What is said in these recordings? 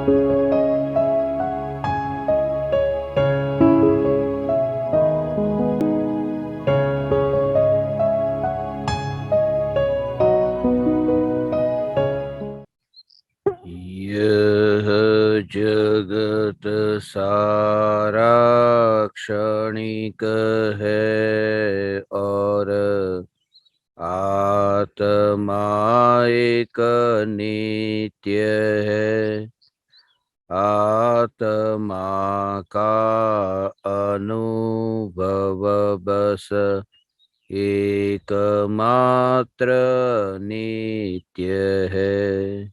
यह जगत सारा क्षणिक है और आत्मा एक नित्य है। आत्मा का अनुभव बस एकमात्र नित्य है।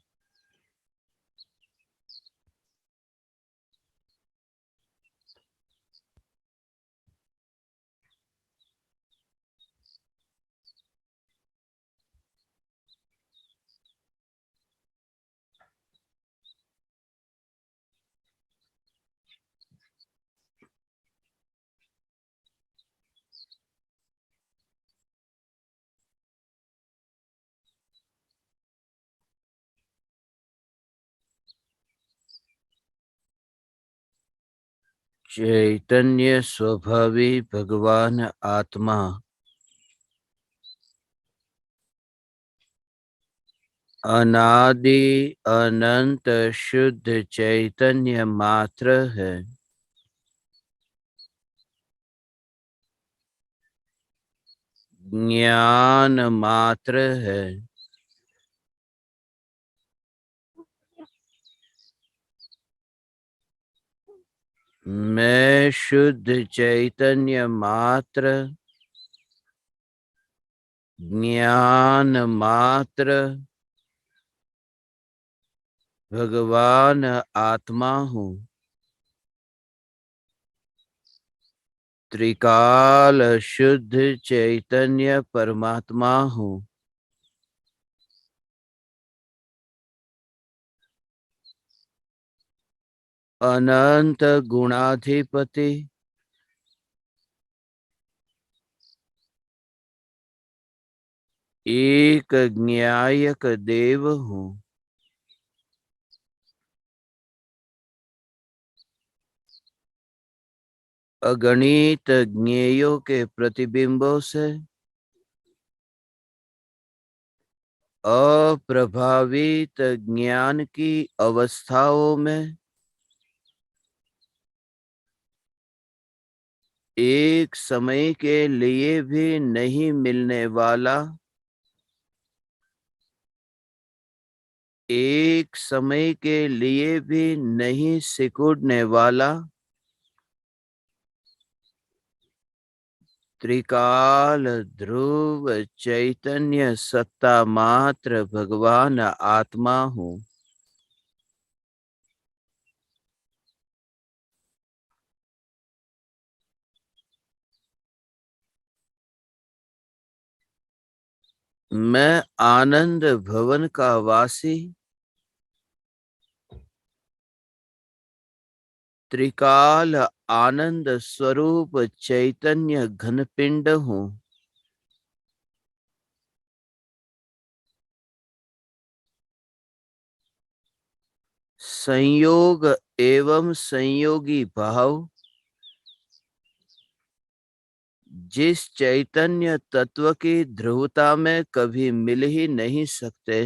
चैतन्य स्वभावी भगवान आत्मा अनादि अनंत शुद्ध चैतन्य मात्र है। ज्ञान मात्र है। मैं शुद्ध चैतन्य मात्र, ज्ञान मात्र, भगवान आत्मा हूँ। त्रिकाल शुद्ध चैतन्य परमात्मा हूँ। अनंत गुणाधिपति, एक ज्ञायक देव हूँ। अगणित ज्ञेयों के प्रतिबिंबों से अप्रभावित ज्ञान की अवस्थाओं में एक समय के लिए भी नहीं मिलने वाला, एक समय के लिए भी नहीं सिकुड़ने वाला त्रिकाल ध्रुव चैतन्य सत्ता मात्र भगवान आत्मा हूँ। मैं आनंद भवन का वासी त्रिकाल आनंद स्वरूप चैतन्य घनपिंड हूँ। संयोग एवं संयोगी भाव जिस चैतन्य तत्व की ध्रुवता में कभी मिल ही नहीं सकते,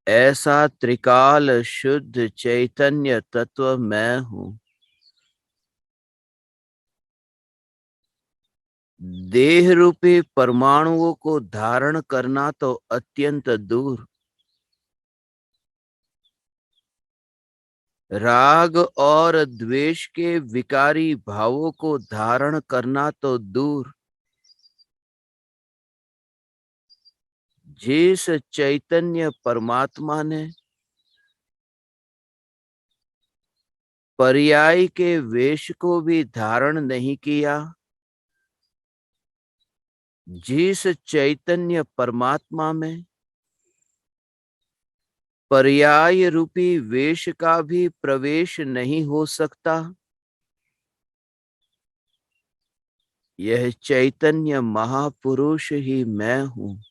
ऐसा त्रिकाल शुद्ध चैतन्य तत्व मैं हूँ। देह रूपी परमाणुओं को धारण करना तो अत्यंत दूर, राग और द्वेष के विकारी भावों को धारण करना तो दूर, जिस चैतन्य परमात्मा ने पर्याय के वेश को भी धारण नहीं किया, जिस चैतन्य परमात्मा में पर्याय रूपी वेश का भी प्रवेश नहीं हो सकता, यह चैतन्य महापुरुष ही मैं हूँ।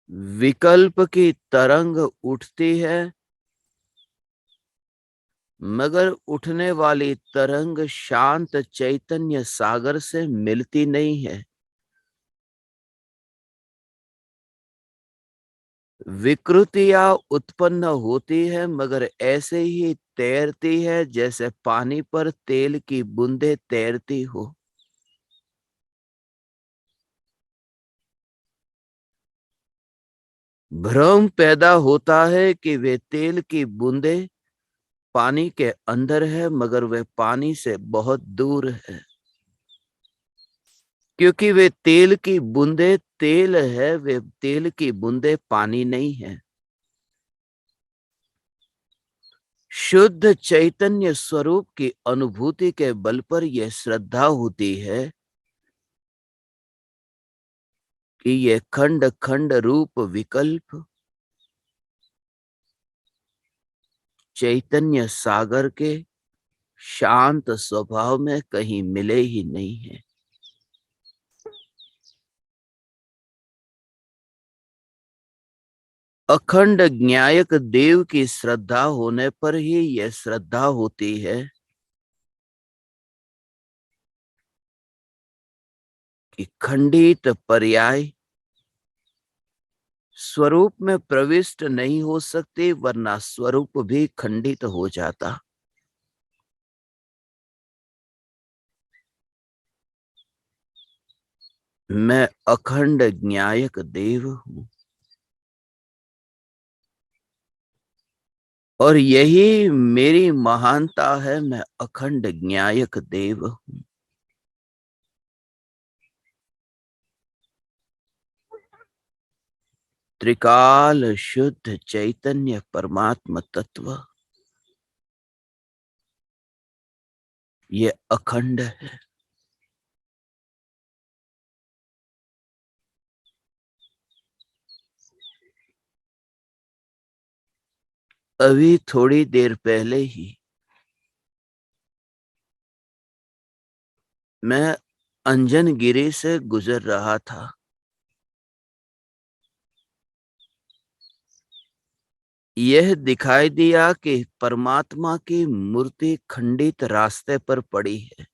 विकल्प की तरंग उठती है, मगर उठने वाली तरंग शांत चैतन्य सागर से मिलती नहीं है। विकृतियां उत्पन्न होती है, मगर ऐसे ही तैरती है जैसे पानी पर तेल की बूंदें तैरती हो। भ्रम पैदा होता है कि वे तेल की बूंदें पानी के अंदर है, मगर वे पानी से बहुत दूर है। क्योंकि वे तेल की बूंदें तेल है, वे तेल की बूंदें पानी नहीं है। शुद्ध चैतन्य स्वरूप की अनुभूति के बल पर यह श्रद्धा होती है कि ये खंड खंड रूप विकल्प चैतन्य सागर के शांत स्वभाव में कहीं मिले ही नहीं है। अखंड ज्ञायक देव की श्रद्धा होने पर ही यह श्रद्धा होती है कि खंडित पर्याय स्वरूप में प्रविष्ट नहीं हो सकते, वरना स्वरूप भी खंडित हो जाता। मैं अखंड ज्ञायक देव हूं, और यही मेरी महानता है। मैं अखंड ज्ञायक देव हूं। त्रिकाल शुद्ध चैतन्य परमात्मा तत्व ये अखंड है। अभी थोड़ी देर पहले ही मैं अंजनगिरी से गुजर रहा था। यह दिखाई दिया कि परमात्मा की मूर्ति खंडित रास्ते पर पड़ी है।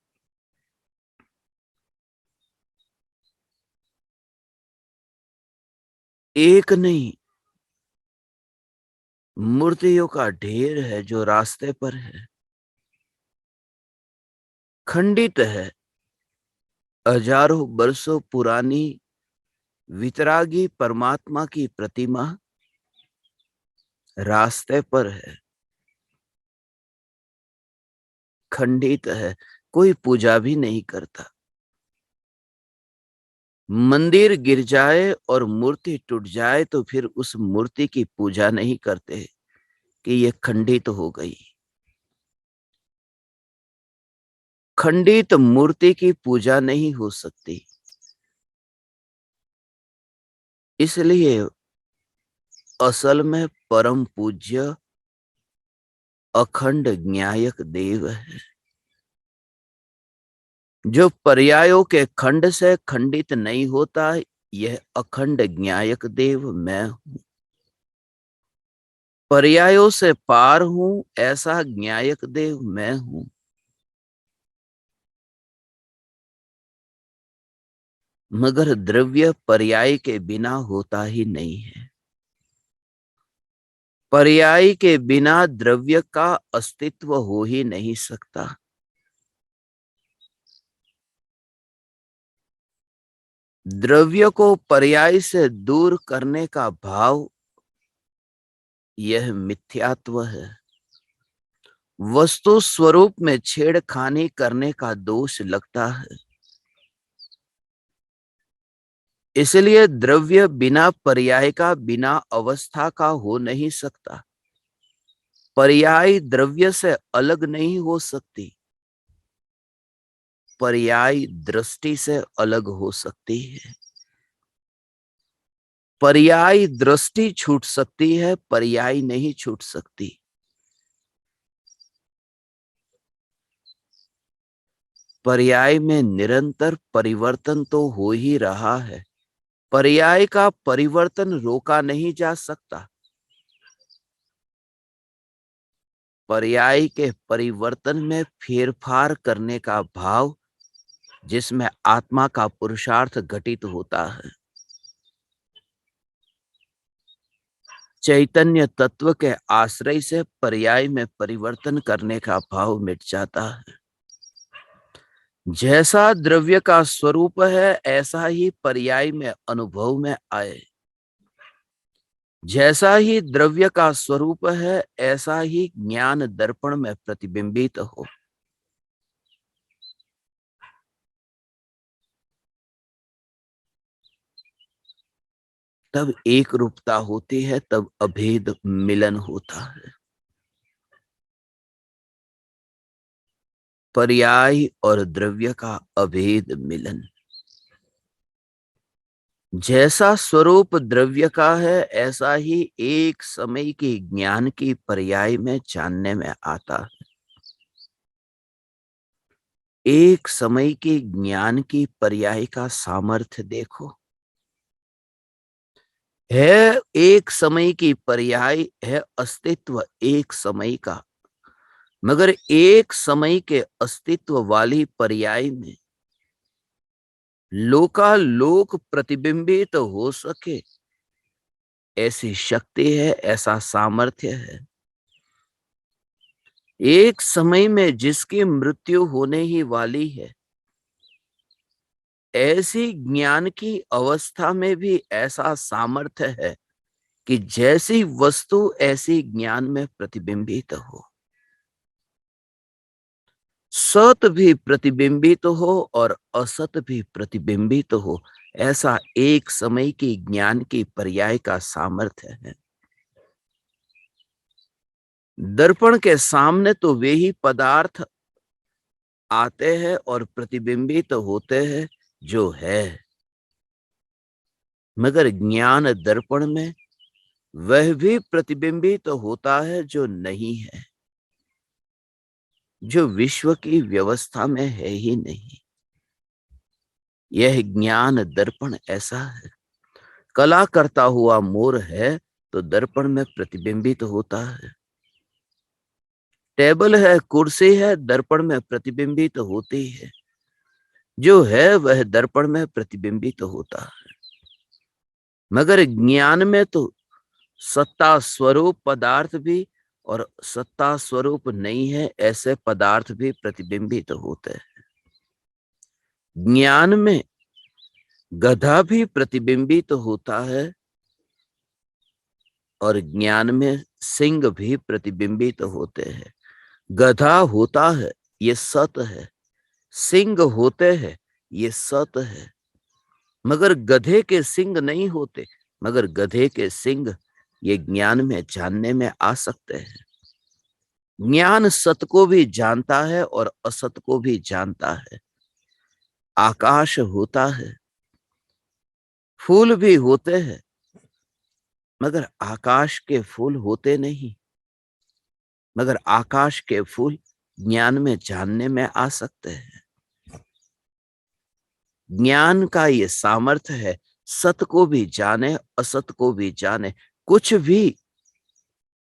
एक नहीं, मूर्तियों का ढेर है जो रास्ते पर है, खंडित है। हजारों बरसों पुरानी वितरागी परमात्मा की प्रतिमा रास्ते पर है, खंडित है। कोई पूजा भी नहीं करता। मंदिर गिर जाए और मूर्ति टूट जाए तो फिर उस मूर्ति की पूजा नहीं करते कि ये खंडित हो गई। खंडित मूर्ति की पूजा नहीं हो सकती। इसलिए असल में परम पूज्य अखंड ज्ञायक देव है, जो पर्यायों के खंड से खंडित नहीं होता। यह अखंड ज्ञायक देव मैं हूं। पर्यायों से पार हूं, ऐसा ज्ञायक देव मैं हूं। मगर द्रव्य पर्याय के बिना होता ही नहीं है। पर्याय के बिना द्रव्य का अस्तित्व हो ही नहीं सकता। द्रव्य को पर्याय से दूर करने का भाव यह मिथ्यात्व है। वस्तु स्वरूप में छेड़खानी करने का दोष लगता है। इसलिए द्रव्य बिना पर्याय का, बिना अवस्था का हो नहीं सकता। पर्याय द्रव्य से अलग नहीं हो सकती। पर्याय दृष्टि से अलग हो सकती है। पर्याय दृष्टि छूट सकती है, पर्याय नहीं छूट सकती। पर्याय में निरंतर परिवर्तन तो हो ही रहा है। पर्याय का परिवर्तन रोका नहीं जा सकता। पर्याय के परिवर्तन में फेरफार करने का भाव, जिसमें आत्मा का पुरुषार्थ घटित होता है। चैतन्य तत्व के आश्रय से पर्याय में परिवर्तन करने का भाव मिट जाता है। जैसा द्रव्य का स्वरूप है, ऐसा ही पर्याय में अनुभव में आए। जैसा ही द्रव्य का स्वरूप है, ऐसा ही ज्ञान दर्पण में प्रतिबिंबित हो। तब एक रूपता होती है, तब अभेद मिलन होता है। पर्याय और द्रव्य का अभेद मिलन। जैसा स्वरूप द्रव्य का है, ऐसा ही एक समय की ज्ञान की पर्याय में जानने में आता है। एक समय के ज्ञान की पर्याय का सामर्थ्य देखो। है एक समय की पर्याय, है अस्तित्व एक समय का, मगर एक समय के अस्तित्व वाली पर्याय में लोकालोक प्रतिबिंबित हो सके, ऐसी शक्ति है, ऐसा सामर्थ्य है। एक समय में जिसकी मृत्यु होने ही वाली है, ऐसी ज्ञान की अवस्था में भी ऐसा सामर्थ्य है कि जैसी वस्तु ऐसी ज्ञान में प्रतिबिंबित हो। सत भी प्रतिबिंबित हो और असत भी प्रतिबिंबित हो, ऐसा एक समय की ज्ञान की पर्याय का सामर्थ्य है। दर्पण के सामने तो वे ही पदार्थ आते हैं और प्रतिबिंबित होते हैं जो है, मगर ज्ञान दर्पण में वह भी प्रतिबिंबित होता है जो नहीं है, जो विश्व की व्यवस्था में है ही नहीं। यह ज्ञान दर्पण ऐसा है। कला करता हुआ मोर है तो दर्पण में प्रतिबिंबित होता है। टेबल है, कुर्सी है, दर्पण में प्रतिबिंबित होती है। जो है वह दर्पण में प्रतिबिंबित होता है। मगर ज्ञान में तो सत्ता स्वरूप पदार्थ भी और सत्ता स्वरूप नहीं है ऐसे पदार्थ भी प्रतिबिंबित होते हैं। ज्ञान में गधा भी प्रतिबिंबित होता है और ज्ञान में सिंह भी प्रतिबिंबित होते हैं। गधा होता है, ये सत है। सिंह होते हैं, ये सत है। मगर गधे के सिंह नहीं होते, मगर गधे के सिंह ये ज्ञान में जानने में आ सकते हैं। ज्ञान सत को भी जानता है और असत को भी जानता है। आकाश होता है, फूल भी होते हैं, मगर आकाश के फूल होते नहीं, मगर आकाश के फूल ज्ञान में जानने में आ सकते हैं। ज्ञान का ये सामर्थ्य है, सत को भी जाने, असत को भी जाने, कुछ भी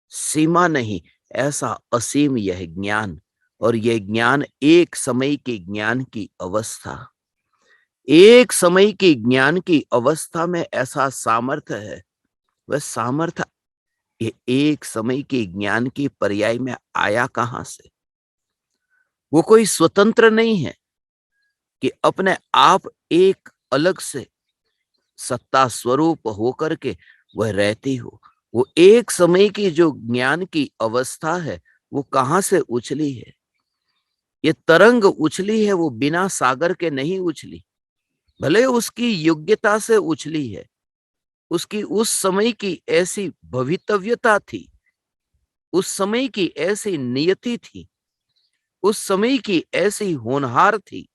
सीमा नहीं, ऐसा असीम यह ज्ञान। और यह ज्ञान एक समय के ज्ञान की अवस्था, एक समय की ज्ञान की अवस्था में ऐसा सामर्थ्य है। वह सामर्थ्य ये एक समय के ज्ञान की पर्याय में आया कहां से? वो कोई स्वतंत्र नहीं है कि अपने आप एक अलग से सत्ता स्वरूप होकर के वह रहती हो। वो एक समय की जो ज्ञान की अवस्था है, वो कहां से उछली है? ये तरंग उछली है, वो बिना सागर के नहीं उछली। भले उसकी योग्यता से उछली है, उसकी उस समय की ऐसी भवितव्यता थी, उस समय की ऐसी नियति थी, उस समय की ऐसी होनहार थी,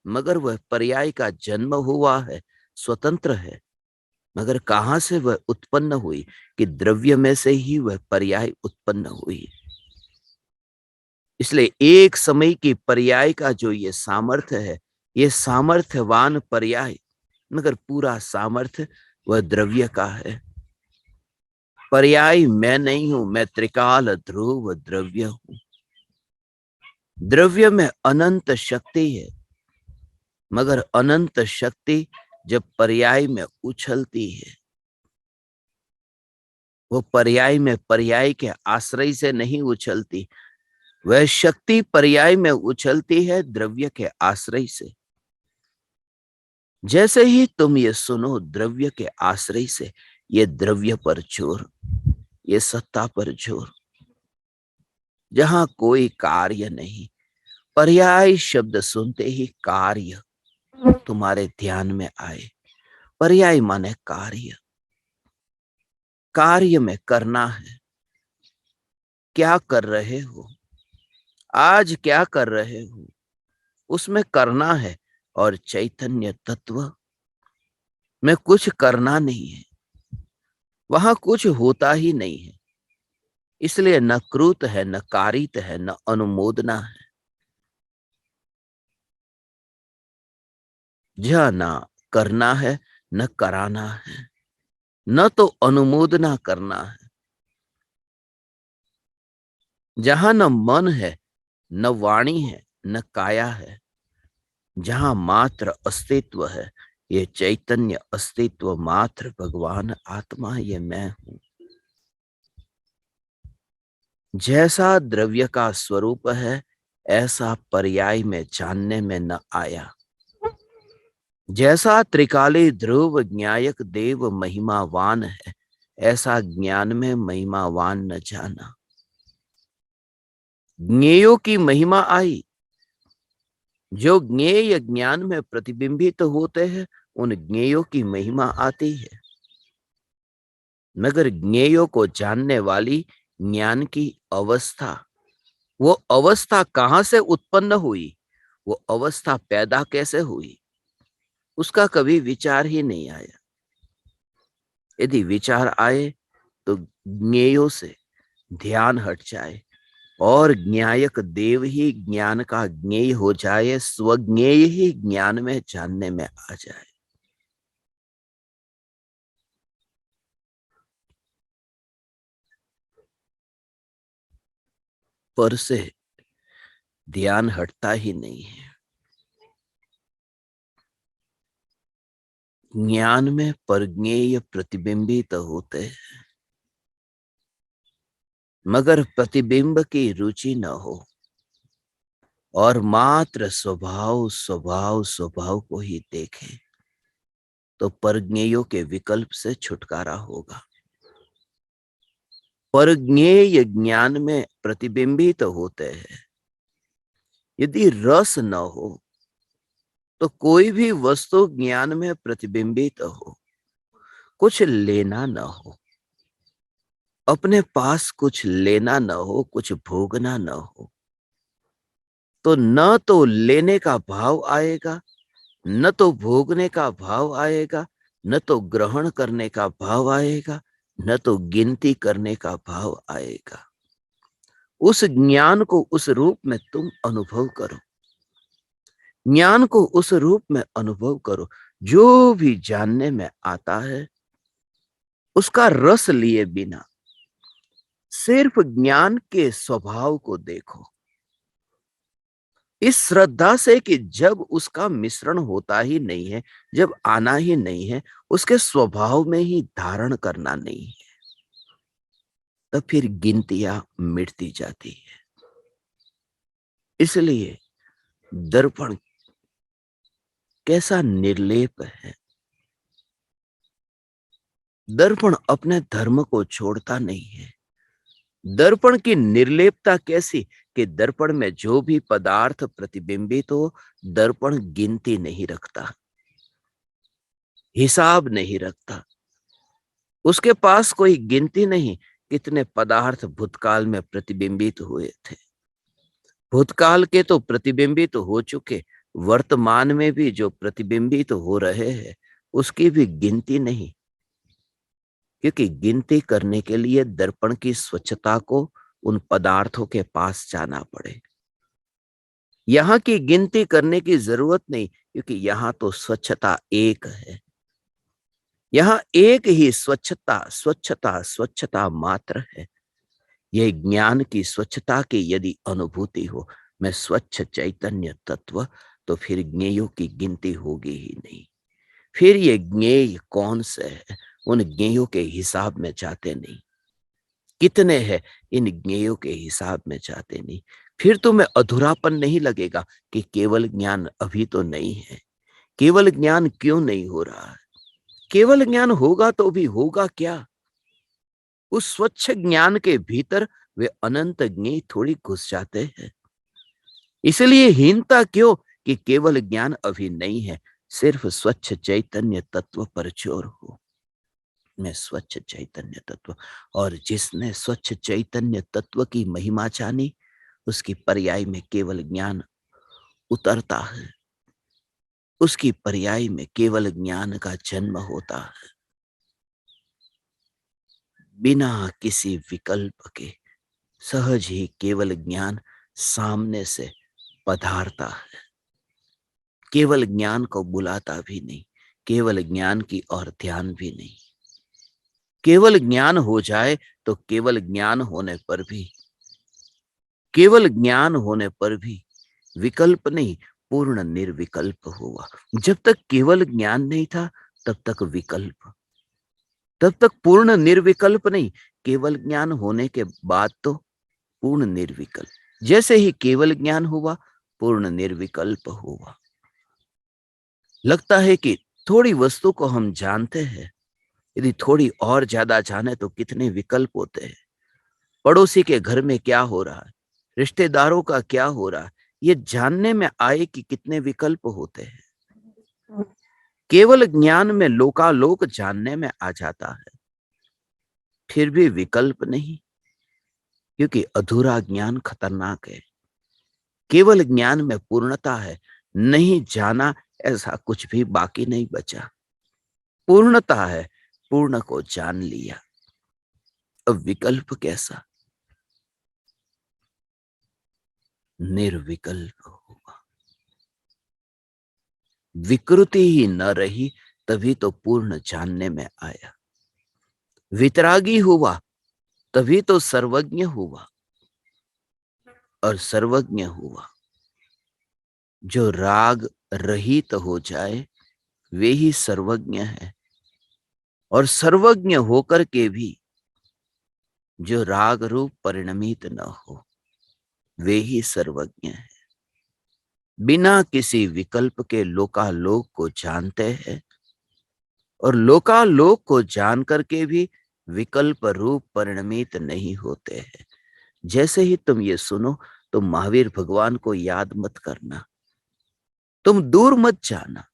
मगर वह पर्याय का जन्म हुआ है, स्वतंत्र है। मगर कहां से वह उत्पन्न हुई? कि द्रव्य में से ही वह पर्याय उत्पन्न हुई। इसलिए एक समय की पर्याय का जो ये सामर्थ्य है, ये सामर्थ्यवान पर्याय मगर पूरा सामर्थ्य वह द्रव्य का है। पर्याय मैं नहीं हूं, मैं त्रिकाल ध्रुव द्रव्य हूं। द्रव्य में अनंत शक्ति है, मगर अनंत शक्ति जब पर्याय में उछलती है, वो पर्याय में पर्याय के आश्रय से नहीं उछलती। वह शक्ति पर्याय में उछलती है द्रव्य के आश्रय से। जैसे ही तुम ये सुनो द्रव्य के आश्रय से, ये द्रव्य पर जोर, ये सत्ता पर जोर, जहां कोई कार्य नहीं। पर्याय शब्द सुनते ही कार्य तुम्हारे ध्यान में आए। पर्याय माने कार्य। कार्य में करना है। क्या कर रहे हो, आज क्या कर रहे हो, उसमें करना है। और चैतन्य तत्व में कुछ करना नहीं है, वहां कुछ होता ही नहीं है। इसलिए न कृत है, न कारित है, न अनुमोदना है। जह ना करना है, न कराना है, न तो अनुमोदना करना है। जहां न मन है, न वाणी है, न काया है, जहां मात्र अस्तित्व है, ये चैतन्य अस्तित्व मात्र भगवान आत्मा, ये मैं हूं। जैसा द्रव्य का स्वरूप है, ऐसा पर्याय में जानने में न आया। जैसा त्रिकाली ध्रुव ज्ञायक देव महिमावान है, ऐसा ज्ञान में महिमावान न जाना। ज्ञेयों की महिमा आई। जो ज्ञेय ज्ञान में प्रतिबिंबित होते हैं, उन ज्ञेयों की महिमा आती है। मगर ज्ञेयों को जानने वाली ज्ञान की अवस्था, वो अवस्था कहां से उत्पन्न हुई, वो अवस्था पैदा कैसे हुई, उसका कभी विचार ही नहीं आया। यदि विचार आए तो ज्ञेयों से ध्यान हट जाए और ज्ञायक देव ही ज्ञान का ज्ञेय हो जाए, स्वज्ञेय ही ज्ञान में जानने में आ जाए। पर से ध्यान हटता ही नहीं है। ज्ञान में परज्ञेय प्रतिबिंबित होते हैं, मगर प्रतिबिंब की रुचि न हो और मात्र स्वभाव स्वभाव स्वभाव को ही देखे, तो परज्ञेयों के विकल्प से छुटकारा होगा। परज्ञेय ज्ञान में प्रतिबिंबित होते हैं। यदि रस न हो तो कोई भी वस्तु ज्ञान में प्रतिबिंबित हो, कुछ लेना न हो, अपने पास कुछ लेना न हो, कुछ भोगना न हो, तो न तो लेने का भाव आएगा, न तो भोगने का भाव आएगा, न तो ग्रहण करने का भाव आएगा, न तो गिनती करने का भाव आएगा। उस ज्ञान को उस रूप में तुम अनुभव करो। ज्ञान को उस रूप में अनुभव करो। जो भी जानने में आता है, उसका रस लिए बिना सिर्फ ज्ञान के स्वभाव को देखो, इस श्रद्धा से कि जब उसका मिश्रण होता ही नहीं है, जब आना ही नहीं है, उसके स्वभाव में ही धारण करना नहीं है, तो फिर गिनतियां मिटती जाती है। इसलिए दर्पण कैसा निर्लेप है। दर्पण अपने धर्म को छोड़ता नहीं है। दर्पण की निर्लेपता कैसी कि दर्पण में जो भी पदार्थ प्रतिबिंबित हो, दर्पण गिनती नहीं रखता, हिसाब नहीं रखता। उसके पास कोई गिनती नहीं कितने पदार्थ भूतकाल में प्रतिबिंबित हुए थे। भूतकाल के तो प्रतिबिंबित हो चुके, वर्तमान में भी जो प्रतिबिंबित हो रहे हैं, उसकी भी गिनती नहीं। क्योंकि गिनती करने के लिए दर्पण की स्वच्छता को उन पदार्थों के पास जाना पड़े। यहाँ की गिनती करने की जरूरत नहीं, क्योंकि यहाँ तो स्वच्छता एक है। यहाँ एक ही स्वच्छता स्वच्छता स्वच्छता मात्र है। यह ज्ञान की स्वच्छता की यदि अनुभूति हो, मैं स्वच्छ चैतन्य तत्व, तो फिर ज्ञेयों की गिनती होगी ही नहीं। फिर ये ज्ञेय कौन से है, उन ज्ञेयों के हिसाब में जाते नहीं। कितने हैं, इन ज्ञेयों के हिसाब में जाते नहीं। फिर तुम्हें अधूरापन नहीं लगेगा कि केवल ज्ञान अभी तो नहीं है। केवल ज्ञान क्यों नहीं हो रहा है? केवल ज्ञान होगा तो भी होगा क्या? उस स्वच्छ ज्ञान के भीतर वे अनंत ज्ञेय थोड़ी घुस जाते हैं। इसलिए हीनता क्यों कि केवल ज्ञान अभी नहीं है, सिर्फ स्वच्छ चैतन्य तत्व पर जोर हो। मैं स्वच्छ चैतन्य तत्व, और जिसने स्वच्छ चैतन्य तत्व की महिमा जानी, उसकी पर्याय में केवल ज्ञान उतरता है। उसकी पर्याय में केवल ज्ञान का जन्म होता है, बिना किसी विकल्प के। सहज ही केवल ज्ञान सामने से पधारता है। केवल ज्ञान को बुलाता भी नहीं, केवल ज्ञान की ओर ध्यान भी नहीं। केवल ज्ञान हो जाए तो केवल ज्ञान होने पर भी, केवल ज्ञान होने पर भी विकल्प नहीं, पूर्ण निर्विकल्प हुआ। जब तक केवल ज्ञान नहीं था, तब तक विकल्प, तब तक पूर्ण निर्विकल्प नहीं। केवल ज्ञान होने के बाद तो पूर्ण निर्विकल्प। जैसे ही केवल ज्ञान हुआ, पूर्ण निर्विकल्प हुआ। लगता है कि थोड़ी वस्तु को हम जानते हैं, यदि थोड़ी और ज्यादा जाने तो कितने विकल्प होते हैं। पड़ोसी के घर में क्या हो रहा है, रिश्तेदारों का क्या हो रहा है, ये जानने में आए कि कितने विकल्प होते हैं। केवल ज्ञान में लोकालोक जानने में आ जाता है, फिर भी विकल्प नहीं, क्योंकि अधूरा ज्ञान खतरनाक है। केवल ज्ञान में पूर्णता है, नहीं जाना ऐसा कुछ भी बाकी नहीं बचा। पूर्णता है, पूर्ण को जान लिया। अब विकल्प कैसा? निर्विकल्प होगा। विकृति ही न रही, तभी तो पूर्ण जानने में आया। वितरागी हुआ, तभी तो सर्वज्ञ हुआ। और सर्वज्ञ हुआ, जो राग रहित हो जाए वे ही सर्वज्ञ है। और सर्वज्ञ होकर के भी जो राग रूप परिणमित न हो, वे ही सर्वज्ञ है। बिना किसी विकल्प के लोकालोक को जानते हैं, और लोकालोक को जान करके भी विकल्प रूप परिणमित नहीं होते हैं। जैसे ही तुम ये सुनो, तुम महावीर भगवान को याद मत करना, तुम दूर मत जाना।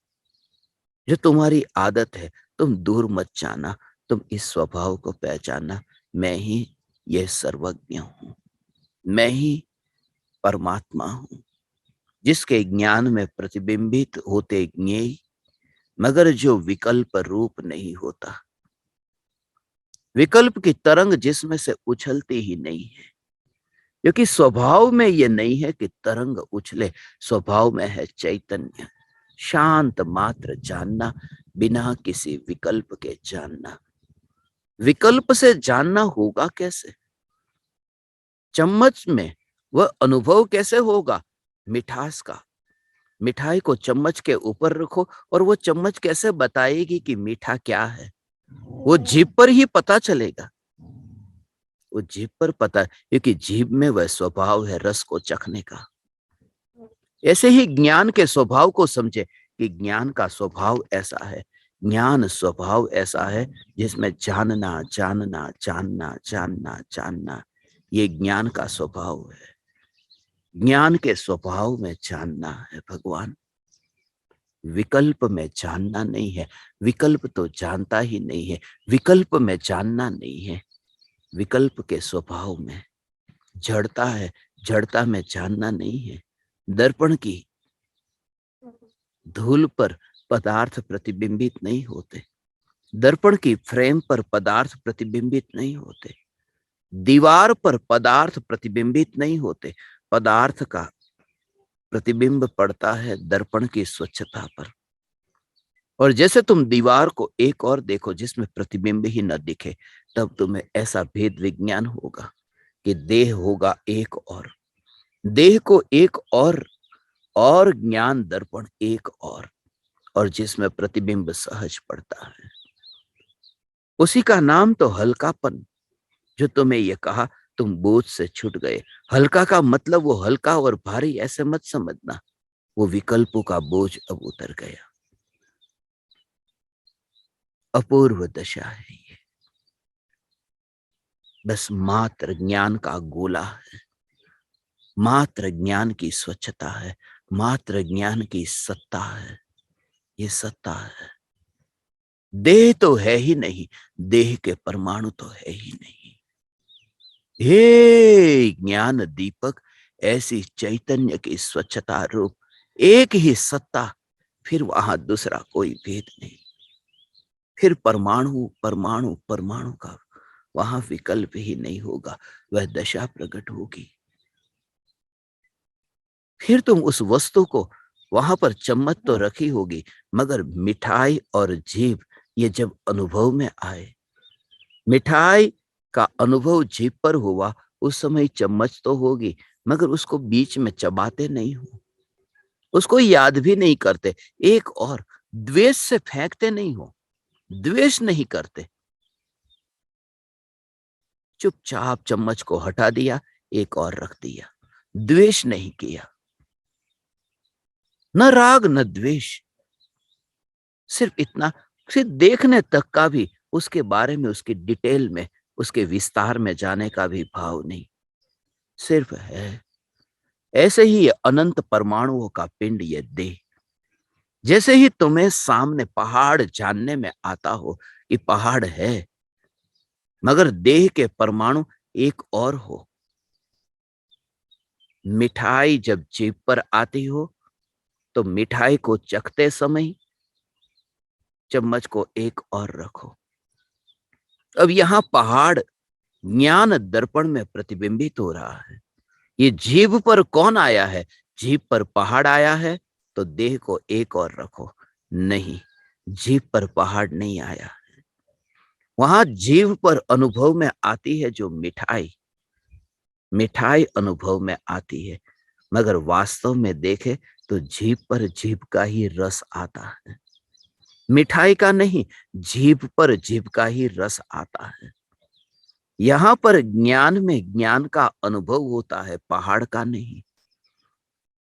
जो तुम्हारी आदत है, तुम दूर मत जाना। तुम इस स्वभाव को पहचाना, मैं ही यह सर्वज्ञ हूं, मैं ही परमात्मा हूं, जिसके ज्ञान में प्रतिबिंबित होते ज्ञेय, मगर जो विकल्प रूप नहीं होता। विकल्प की तरंग जिसमें से उछलती ही नहीं है, क्योंकि स्वभाव में यह नहीं है कि तरंग उछले। स्वभाव में है चैतन्य, शांत मात्र जानना, बिना किसी विकल्प के जानना। विकल्प से जानना होगा कैसे? चम्मच में वह अनुभव कैसे होगा मिठास का? मिठाई को चम्मच के ऊपर रखो और वो चम्मच कैसे बताएगी कि मीठा क्या है? वो जीभ पर ही पता चलेगा। वो जीभ पर पता, क्योंकि जीभ में वह स्वभाव है रस को चखने का। ऐसे ही ज्ञान के स्वभाव को समझे कि ज्ञान का स्वभाव ऐसा है। ज्ञान स्वभाव ऐसा है जिसमें जानना जानना जानना जानना जानना, ये ज्ञान का स्वभाव है। ज्ञान के स्वभाव में जानना है भगवान, विकल्प में जानना नहीं है। विकल्प तो जानता ही नहीं है, विकल्प में जानना नहीं है। विकल्प के स्वभाव में जड़ता है, जड़ता में जानना नहीं है। दर्पण की धूल पर पदार्थ प्रतिबिंबित नहीं होते, दर्पण की फ्रेम पर पदार्थ प्रतिबिंबित नहीं होते, दीवार पर पदार्थ प्रतिबिंबित नहीं होते। पदार्थ का प्रतिबिंब पड़ता है दर्पण की स्वच्छता पर। और जैसे तुम दीवार को एक और देखो जिसमें प्रतिबिंब ही न दिखे, तब तुम्हें ऐसा भेद विज्ञान होगा कि देह होगा एक और, देह को एक और ज्ञान दर्पण एक और जिसमें प्रतिबिंब सहज पड़ता है। उसी का नाम तो हल्कापन, जो तुम्हें ये कहा तुम बोझ से छूट गए। हल्का का मतलब वो हल्का और भारी ऐसे मत समझना, वो विकल्पों का बोझ अब उतर गया। अपूर्व दशा है ये, बस मात्र ज्ञान का गोला है, मात्र ज्ञान की स्वच्छता है, मात्र ज्ञान की सत्ता है। ये सत्ता है। देह तो है ही नहीं, देह के परमाणु तो है ही नहीं। हे ज्ञान दीपक, ऐसी चैतन्य की स्वच्छता रूप एक ही सत्ता, फिर वहां दूसरा कोई भेद नहीं। फिर परमाणु परमाणु परमाणु का वहां विकल्प ही नहीं होगा, वह दशा प्रकट होगी। फिर तुम उस वस्तु को वहां पर चम्मच तो रखी होगी, मगर मिठाई और जीभ ये जब अनुभव में आए, मिठाई का अनुभव जीभ पर हुआ, उस समय चम्मच तो होगी, मगर उसको बीच में चबाते नहीं हो, उसको याद भी नहीं करते। एक और द्वेष से फेंकते नहीं हो, द्वेष नहीं करते, चुपचाप चम्मच को हटा दिया, एक और रख दिया, द्वेष नहीं किया, न राग न द्वेष, सिर्फ इतना, सिर्फ देखने तक का भी, उसके बारे में, उसकी डिटेल में, उसके विस्तार में जाने का भी भाव नहीं, सिर्फ है। ऐसे ही ये अनंत परमाणुओं का पिंड, ये देह, जैसे ही तुम्हें सामने पहाड़ जानने में आता हो कि पहाड़ है, मगर देह के परमाणु एक और हो। मिठाई जब जीभ पर आती हो तो मिठाई को चखते समय चम्मच को एक और रखो। अब यहां पहाड़ ज्ञान दर्पण में प्रतिबिंबित हो रहा है। ये जीभ पर कौन आया है? जीभ पर पहाड़ आया है, तो देह को एक और रखो। नहीं, जीभ पर पहाड़ नहीं आया है। वहां जीभ पर अनुभव में आती है जो मिठाई, मिठाई अनुभव में आती है, मगर वास्तव में देखे तो जीभ पर जीभ का ही रस आता है, मिठाई का नहीं, जीभ पर जीभ का ही रस आता है। यहां पर ज्ञान में ज्ञान का अनुभव होता है, पहाड़ का नहीं।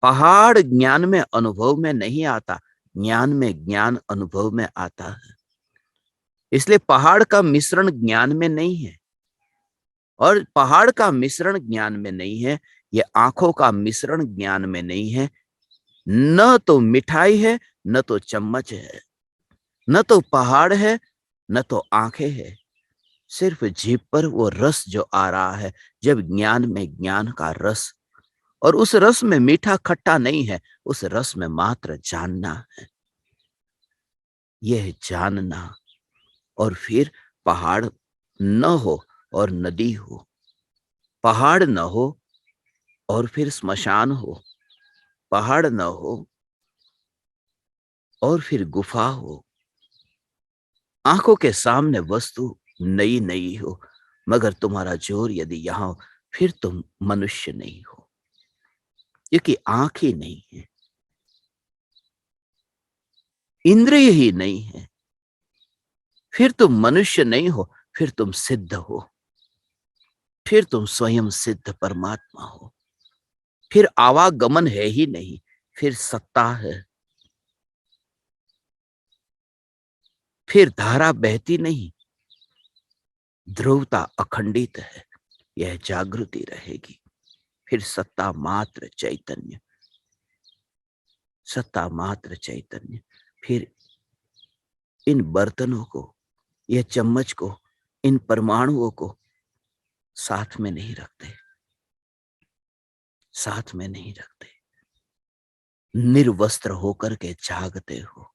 पहाड़ ज्ञान में अनुभव में नहीं आता, ज्ञान में ज्ञान अनुभव में आता है। इसलिए पहाड़ का मिश्रण ज्ञान में नहीं है, और पहाड़ का मिश्रण ज्ञान में नहीं है, ये आंखों का मिश्रण ज्ञान में नहीं है। न तो मिठाई है, न तो चम्मच है, न तो पहाड़ है, न तो आंखें है, सिर्फ जीभ पर वो रस जो आ रहा है, जब ज्ञान में ज्ञान का रस, और उस रस में मीठा खट्टा नहीं है, उस रस में मात्र जानना है। यह जानना, और फिर पहाड़ न हो और नदी हो, पहाड़ न हो और फिर स्मशान हो, पहाड़ न हो और फिर गुफा हो, आंखों के सामने वस्तु नई नई हो, मगर तुम्हारा जोर यदि यहां हो, फिर तुम मनुष्य नहीं हो, क्योंकि आंख ही नहीं है, इंद्रिय ही नहीं है। फिर तुम मनुष्य नहीं हो, फिर तुम सिद्ध हो, फिर तुम स्वयं सिद्ध परमात्मा हो। फिर आवागमन है ही नहीं, फिर सत्ता है, फिर धारा बहती नहीं, ध्रुवता अखंडित है, यह जागृति रहेगी। फिर सत्ता मात्र चैतन्य, सत्ता मात्र चैतन्य। फिर इन बर्तनों को, यह चम्मच को, इन परमाणुओं को साथ में नहीं रखते, साथ में नहीं रखते, निर्वस्त्र होकर के जागते हो,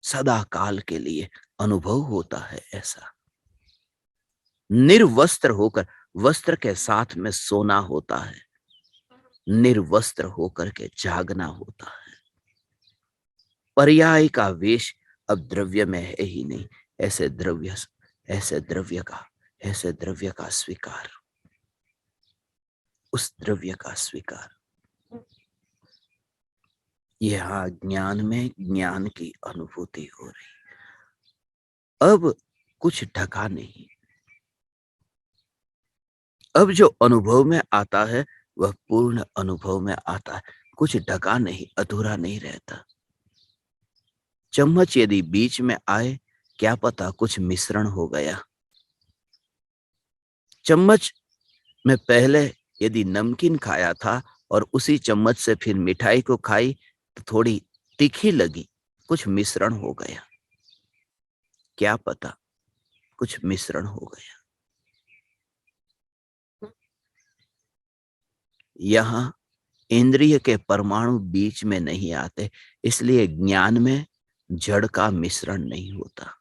सदा काल के लिए अनुभव होता है ऐसा। निर्वस्त्र होकर, वस्त्र के साथ में सोना होता है, निर्वस्त्र होकर के जागना होता है। पर्याय का वेश अब द्रव्य में है ही नहीं। ऐसे द्रव्य का स्वीकार, उस द्रव्य का स्वीकार। यहां ज्ञान में ज्ञान की अनुभूति हो रही। अब कुछ ढका नहीं। अब जो अनुभव में आता है वह पूर्ण अनुभव में आता है। कुछ ढका नहीं, अधूरा नहीं रहता। चम्मच यदि बीच में आए, क्या पता कुछ मिश्रण हो गया। चम्मच में पहले यदि नमकीन खाया था और उसी चम्मच से फिर मिठाई को खाई तो थोड़ी तीखी लगी, कुछ मिश्रण हो गया। क्या पता कुछ मिश्रण हो गया। यहां इंद्रिय के परमाणु बीच में नहीं आते, इसलिए ज्ञान में जड़ का मिश्रण नहीं होता।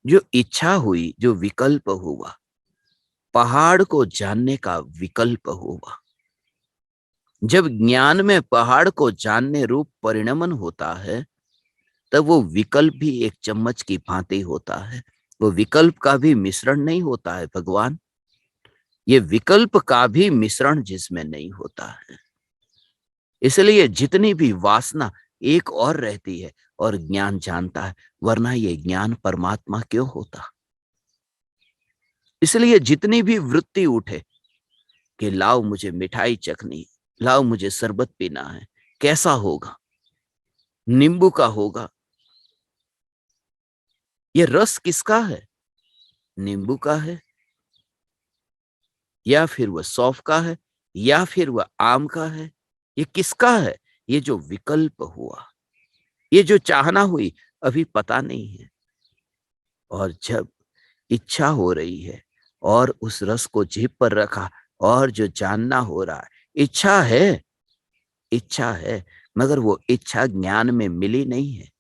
जो इच्छा हुई, जो विकल्प हुआ, पहाड़ को जानने का विकल्प हुआ। जब ज्ञान में पहाड़ को जानने रूप परिणमन होता है, तब वो विकल्प भी एक चम्मच की भांति होता है। वो विकल्प का भी मिश्रण नहीं होता है भगवान। ये विकल्प का भी मिश्रण जिसमें नहीं होता है। इसलिए जितनी भी वासना एक और रहती है और ज्ञान जानता है, वरना ये ज्ञान परमात्मा क्यों होता। इसलिए जितनी भी वृत्ति उठे कि लाओ मुझे मिठाई चखनी, लाओ मुझे शरबत पीना है, कैसा होगा, नींबू का होगा। ये रस किसका है? नींबू का है, या फिर वह सौंफ का है, या फिर वह आम का है? ये किसका है? ये जो विकल्प हुआ, ये जो चाहना हुई, अभी पता नहीं है। और जब इच्छा हो रही है और उस रस को जीभ पर रखा और जो जानना हो रहा है, इच्छा है, इच्छा है, मगर वो इच्छा ज्ञान में मिली नहीं है।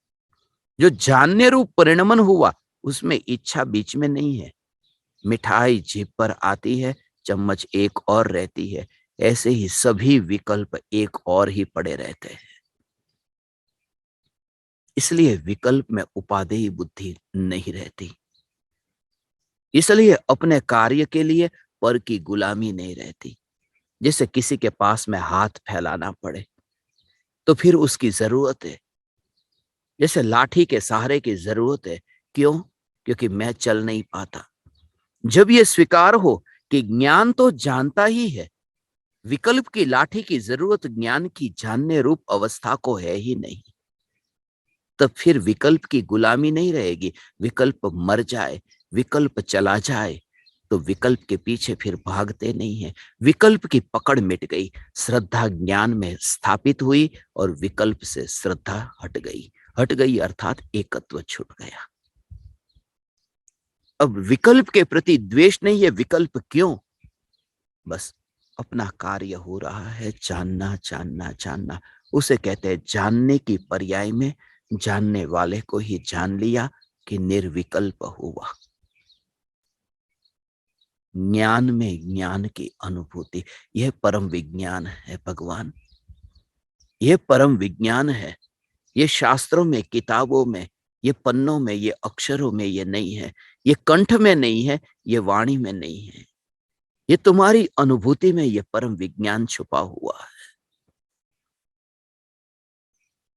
जो जानने रूप परिणमन हुआ, उसमें इच्छा बीच में नहीं है। मिठाई जीभ पर आती है, चम्मच एक और रहती है। ऐसे ही सभी विकल्प एक और ही पड़े रहते हैं। इसलिए विकल्प में उपादेय बुद्धि नहीं रहती। इसलिए अपने कार्य के लिए पर की गुलामी नहीं रहती। जैसे किसी के पास में हाथ फैलाना पड़े तो फिर उसकी जरूरत है। जैसे लाठी के सहारे की जरूरत है। क्यों? क्योंकि मैं चल नहीं पाता। जब ये स्वीकार हो कि ज्ञान तो जानता ही है, विकल्प की लाठी की जरूरत ज्ञान की जानने रूप अवस्था को है ही नहीं, तब फिर विकल्प की गुलामी नहीं रहेगी। विकल्प मर जाए, विकल्प चला जाए तो विकल्प के पीछे फिर भागते नहीं है। विकल्प की पकड़ मिट गई, श्रद्धा ज्ञान में स्थापित हुई और विकल्प से श्रद्धा हट गई। हट गई अर्थात एकत्व छूट गया। अब विकल्प के प्रति द्वेष नहीं है। विकल्प क्यों? बस अपना कार्य हो रहा है, जानना जानना जानना। उसे कहते हैं जानने की पर्याय में जानने वाले को ही जान लिया कि निर्विकल्प हुआ। ज्ञान में ज्ञान की अनुभूति, यह परम विज्ञान है भगवान। यह परम विज्ञान है। ये शास्त्रों में, किताबों में, ये पन्नों में, ये अक्षरों में ये नहीं है। ये कंठ में नहीं है, ये वाणी में नहीं है। ये तुम्हारी अनुभूति में ये परम विज्ञान छुपा हुआ है।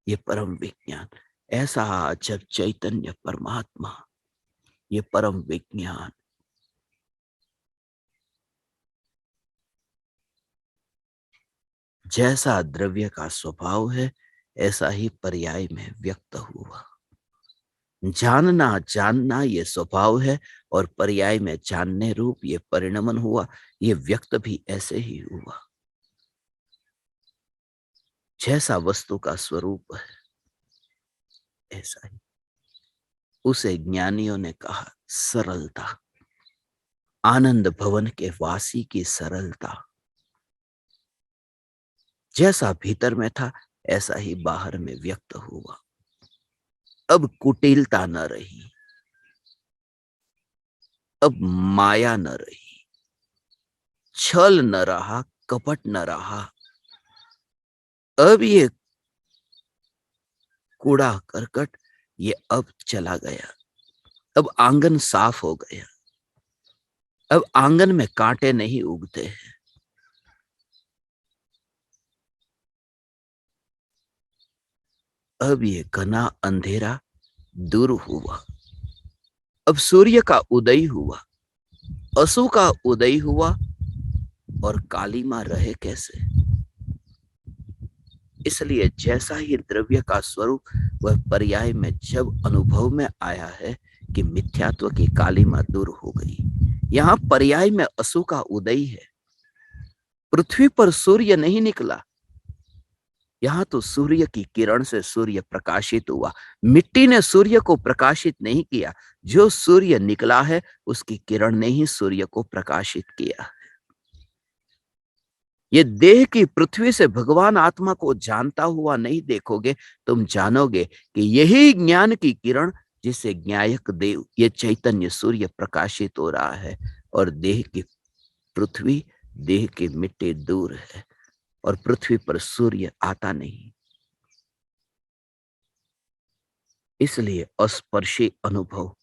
ये परम विज्ञान ऐसा जब चैतन्य परमात्मा, ये परम विज्ञान जैसा द्रव्य का स्वभाव है, ऐसा ही पर्याय में व्यक्त हुआ। जानना जानना ये स्वभाव है और पर्याय में जानने रूप ये परिणमन हुआ। ये व्यक्त भी ऐसे ही हुआ जैसा वस्तु का स्वरूप है, ऐसा ही। उसे ज्ञानियों ने कहा सरलता। आनंद भवन के वासी की सरलता। जैसा भीतर में था ऐसा ही बाहर में व्यक्त हुआ। अब कुटिलता न रही, अब माया न रही, छल न रहा, कपट न रहा। अब ये कूड़ा करकट ये अब चला गया। अब आंगन साफ हो गया। अब आंगन में कांटे नहीं उगते हैं। अब ये घना अंधेरा दूर हुआ। अब सूर्य का उदय हुआ, असु का उदय हुआ। और काली मां रहे कैसे? इसलिए जैसा ही द्रव्य का स्वरूप वह पर्याय में जब अनुभव में आया है कि मिथ्यात्व की काली मां दूर हो गई, यहां पर्याय में असु का उदय है। पृथ्वी पर सूर्य नहीं निकला, यहां तो सूर्य की किरण से सूर्य प्रकाशित हुआ। मिट्टी ने सूर्य को प्रकाशित नहीं किया, जो सूर्य निकला है उसकी किरण ने ही सूर्य को प्रकाशित किया। ये देह की पृथ्वी से भगवान आत्मा को जानता हुआ नहीं देखोगे, तुम जानोगे कि यही ज्ञान की किरण जिसे ज्ञायक देव ये चैतन्य सूर्य प्रकाशित हो रहा है। और देह की पृथ्वी, देह की मिट्टी दूर है और पृथ्वी पर सूर्य आता नहीं। इसलिए अस्पर्शी अनुभव,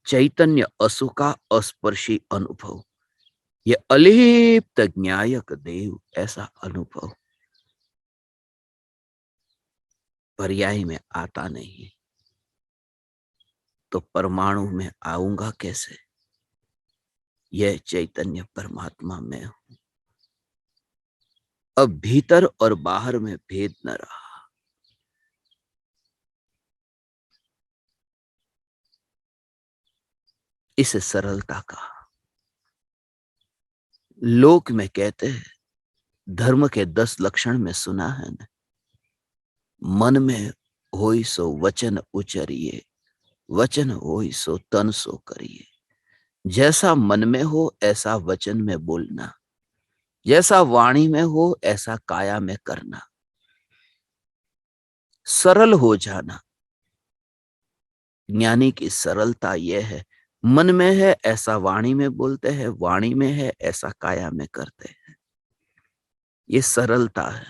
चैतन्य असु का अस्पर्शी अनुभव, ये अलिप्त ज्ञायक देव ऐसा अनुभव पर्याय में आता नहीं। तो परमाणु में आऊंगा कैसे? यह चैतन्य परमात्मा में हूं। अब भीतर और बाहर में भेद न रहा। इसे सरलता का लोक में कहते हैं, धर्म के 10 लक्षण में सुना है न, मन में होई सो वचन उचरिए, वचन होई सो तन सो करिए। जैसा मन में हो ऐसा वचन में बोलना, जैसा वाणी में हो ऐसा काया में करना, सरल हो जाना। ज्ञानी की सरलता यह है, मन में है ऐसा वाणी में बोलते हैं, वाणी में है ऐसा काया में करते हैं। ये सरलता है।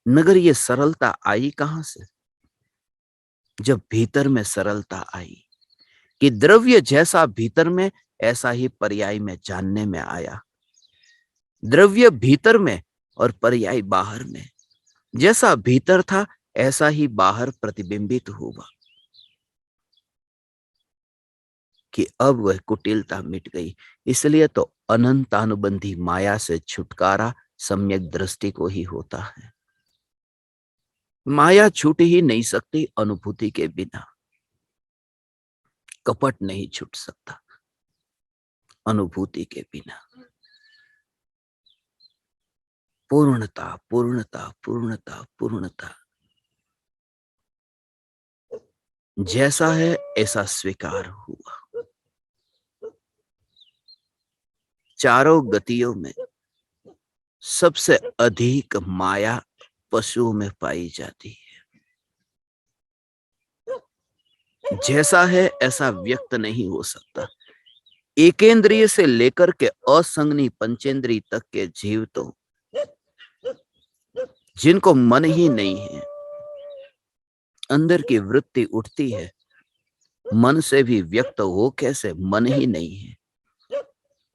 मगर ये सरलता आई कहां से? जब भीतर में सरलता आई कि द्रव्य जैसा भीतर में ऐसा ही पर्याय में जानने में आया। द्रव्य भीतर में और पर्याय बाहर में, जैसा भीतर था ऐसा ही बाहर प्रतिबिंबित हुआ कि अब वह कुटिलता मिट गई। इसलिए तो अनंतानुबंधी माया से छुटकारा सम्यक दृष्टि को ही होता है। माया छूट ही नहीं सकती अनुभूति के बिना। कपट नहीं छूट सकता अनुभूति के बिना। पूर्णता पूर्णता पूर्णता पूर्णता, जैसा है ऐसा स्वीकार हुआ। चारों गतियों में सबसे अधिक माया पशुओं में पाई जाती है। जैसा है ऐसा व्यक्त नहीं हो सकता। एकेंद्रिय से लेकर के असंगनी पंचेंद्रिय तक के जीव तो, जिनको मन ही नहीं है, अंदर की वृत्ति उठती है, मन से भी व्यक्त हो कैसे? मन ही नहीं है।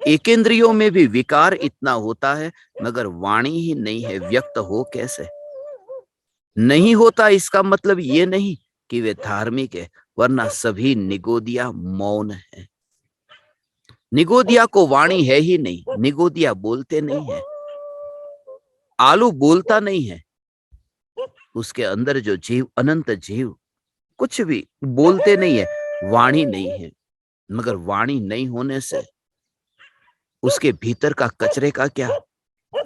एकेंद्रियों में भी विकार इतना होता है, मगर वाणी ही नहीं है, व्यक्त हो कैसे? नहीं होता इसका मतलब ये नहीं कि वे धार्मिक है, वरना सभी निगोदिया मौन है। निगोदिया को वाणी है ही नहीं, निगोदिया बोलते नहीं है। आलू बोलता नहीं है, उसके अंदर जो जीव, अनंत जीव कुछ भी बोलते नहीं है, वाणी नहीं है। मगर वाणी नहीं होने से उसके भीतर का कचरे का क्या?